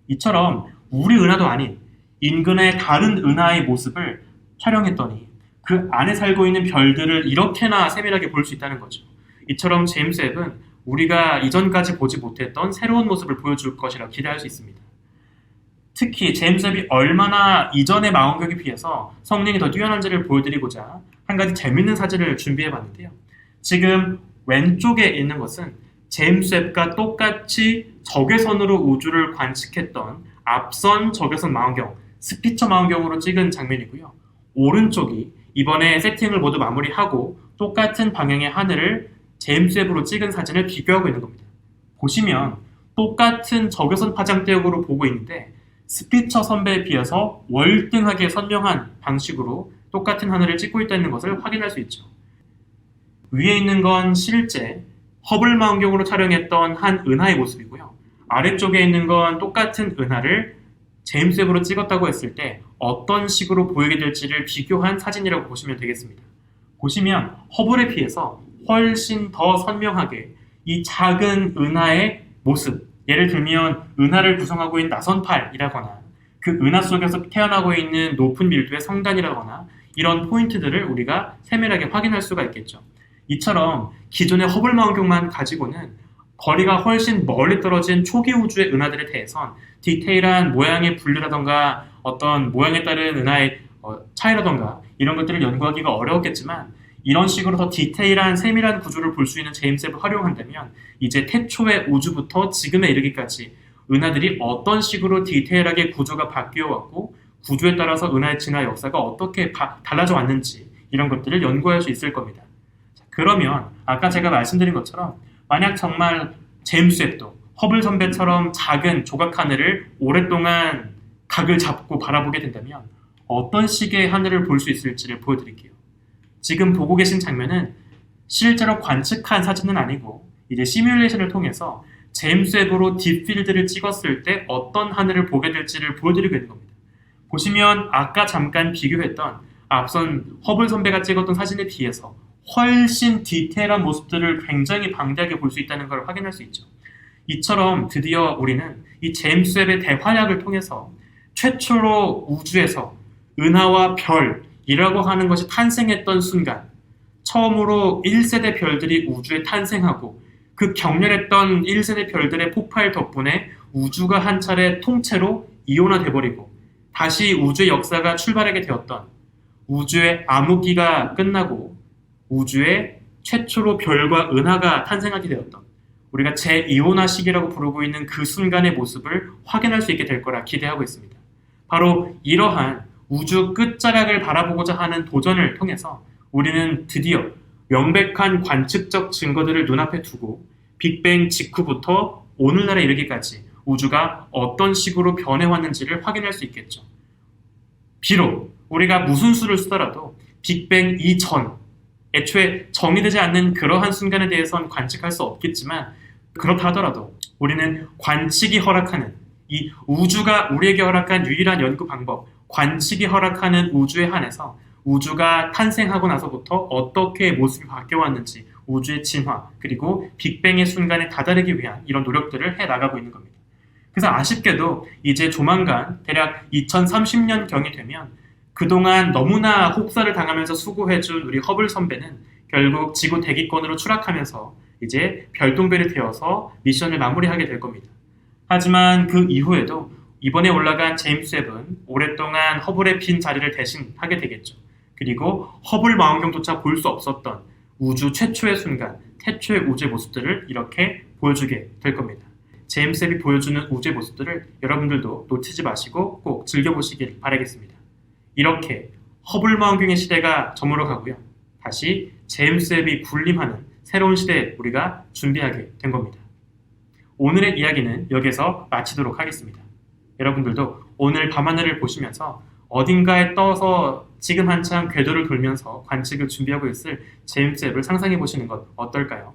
이처럼 우리 은하도 아닌 인근의 다른 은하의 모습을 촬영했더니 그 안에 살고 있는 별들을 이렇게나 세밀하게 볼 수 있다는 거죠. 이처럼 제임스 웹은 우리가 이전까지 보지 못했던 새로운 모습을 보여줄 것이라 기대할 수 있습니다. 특히 제임스 웹이 얼마나 이전의 망원경에 비해서 성능이 더 뛰어난지를 보여드리고자 한 가지 재밌는 사진을 준비해봤는데요. 지금 왼쪽에 있는 것은 제임스 웹과 똑같이 적외선으로 우주를 관측했던 앞선 적외선 망원경, 스피처 망원경으로 찍은 장면이고요. 오른쪽이 이번에 세팅을 모두 마무리하고 똑같은 방향의 하늘을 제임스 웹으로 찍은 사진을 비교하고 있는 겁니다. 보시면 똑같은 적외선 파장대역으로 보고 있는데 스피처 선배에 비해서 월등하게 선명한 방식으로 똑같은 하늘을 찍고 있다는 것을 확인할 수 있죠. 위에 있는 건 실제 허블 망원경으로 촬영했던 한 은하의 모습이고요. 아래쪽에 있는 건 똑같은 은하를 제임스 웹으로 찍었다고 했을 때 어떤 식으로 보이게 될지를 비교한 사진이라고 보시면 되겠습니다. 보시면 허블에 비해서 훨씬 더 선명하게 이 작은 은하의 모습, 예를 들면 은하를 구성하고 있는 나선팔이라거나 그 은하 속에서 태어나고 있는 높은 밀도의 성단이라거나 이런 포인트들을 우리가 세밀하게 확인할 수가 있겠죠. 이처럼 기존의 허블 망원경만 가지고는 거리가 훨씬 멀리 떨어진 초기 우주의 은하들에 대해선 디테일한 모양의 분류라던가 어떤 모양에 따른 은하의 차이라던가 이런 것들을 연구하기가 어려웠겠지만 이런 식으로 더 디테일한 세밀한 구조를 볼 수 있는 제임스 웹을 활용한다면 이제 태초의 우주부터 지금에 이르기까지 은하들이 어떤 식으로 디테일하게 구조가 바뀌어 왔고 구조에 따라서 은하의 진화 역사가 어떻게 달라져 왔는지 이런 것들을 연구할 수 있을 겁니다. 그러면 아까 제가 말씀드린 것처럼 만약 정말 제임스 웹도 허블 선배처럼 작은 조각 하늘을 오랫동안 각을 잡고 바라보게 된다면 어떤 식의 하늘을 볼 수 있을지를 보여드릴게요. 지금 보고 계신 장면은 실제로 관측한 사진은 아니고 이제 시뮬레이션을 통해서 제임스 웹으로 딥필드를 찍었을 때 어떤 하늘을 보게 될지를 보여드리고 있는 겁니다. 보시면 아까 잠깐 비교했던 앞선 허블 선배가 찍었던 사진에 비해서 훨씬 디테일한 모습들을 굉장히 방대하게 볼 수 있다는 걸 확인할 수 있죠. 이처럼 드디어 우리는 이 제임스 웹의 대활약을 통해서 최초로 우주에서 은하와 별이라고 하는 것이 탄생했던 순간, 처음으로 1세대 별들이 우주에 탄생하고 그 격렬했던 1세대 별들의 폭발 덕분에 우주가 한 차례 통째로 이온화돼버리고 다시 우주의 역사가 출발하게 되었던, 우주의 암흑기가 끝나고 우주에 최초로 별과 은하가 탄생하게 되었던, 우리가 제2온화 시기라고 부르고 있는 그 순간의 모습을 확인할 수 있게 될 거라 기대하고 있습니다. 바로 이러한 우주 끝자락을 바라보고자 하는 도전을 통해서 우리는 드디어 명백한 관측적 증거들을 눈앞에 두고 빅뱅 직후부터 오늘날에 이르기까지 우주가 어떤 식으로 변해왔는지를 확인할 수 있겠죠. 비록 우리가 무슨 수를 쓰더라도 빅뱅 이전, 애초에 정의되지 않는 그러한 순간에 대해서는 관측할 수 없겠지만 그렇다 하더라도 우리는 관측이 허락하는, 이 우주가 우리에게 허락한 유일한 연구 방법, 관측이 허락하는 우주에 한해서 우주가 탄생하고 나서부터 어떻게 모습이 바뀌어왔는지, 우주의 진화, 그리고 빅뱅의 순간에 다다르기 위한 이런 노력들을 해나가고 있는 겁니다. 그래서 아쉽게도 이제 조만간 대략 2030년경이 되면 그동안 너무나 혹사를 당하면서 수고해준 우리 허블 선배는 결국 지구 대기권으로 추락하면서 이제 별똥별이 되어서 미션을 마무리하게 될 겁니다. 하지만 그 이후에도 이번에 올라간 제임스 웹은 오랫동안 허블의 빈 자리를 대신하게 되겠죠. 그리고 허블 망원경조차 볼 수 없었던 우주 최초의 순간, 태초의 우주의 모습들을 이렇게 보여주게 될 겁니다. 제임스 웹이 보여주는 우주의 모습들을 여러분들도 놓치지 마시고 꼭 즐겨보시길 바라겠습니다. 이렇게 허블 망원경의 시대가 저물어 가고요. 다시 제임스 웹이 군림하는 새로운 시대에 우리가 준비하게 된 겁니다. 오늘의 이야기는 여기서 마치도록 하겠습니다. 여러분들도 오늘 밤하늘을 보시면서 어딘가에 떠서 지금 한창 궤도를 돌면서 관측을 준비하고 있을 제임스 웹을 상상해 보시는 것 어떨까요?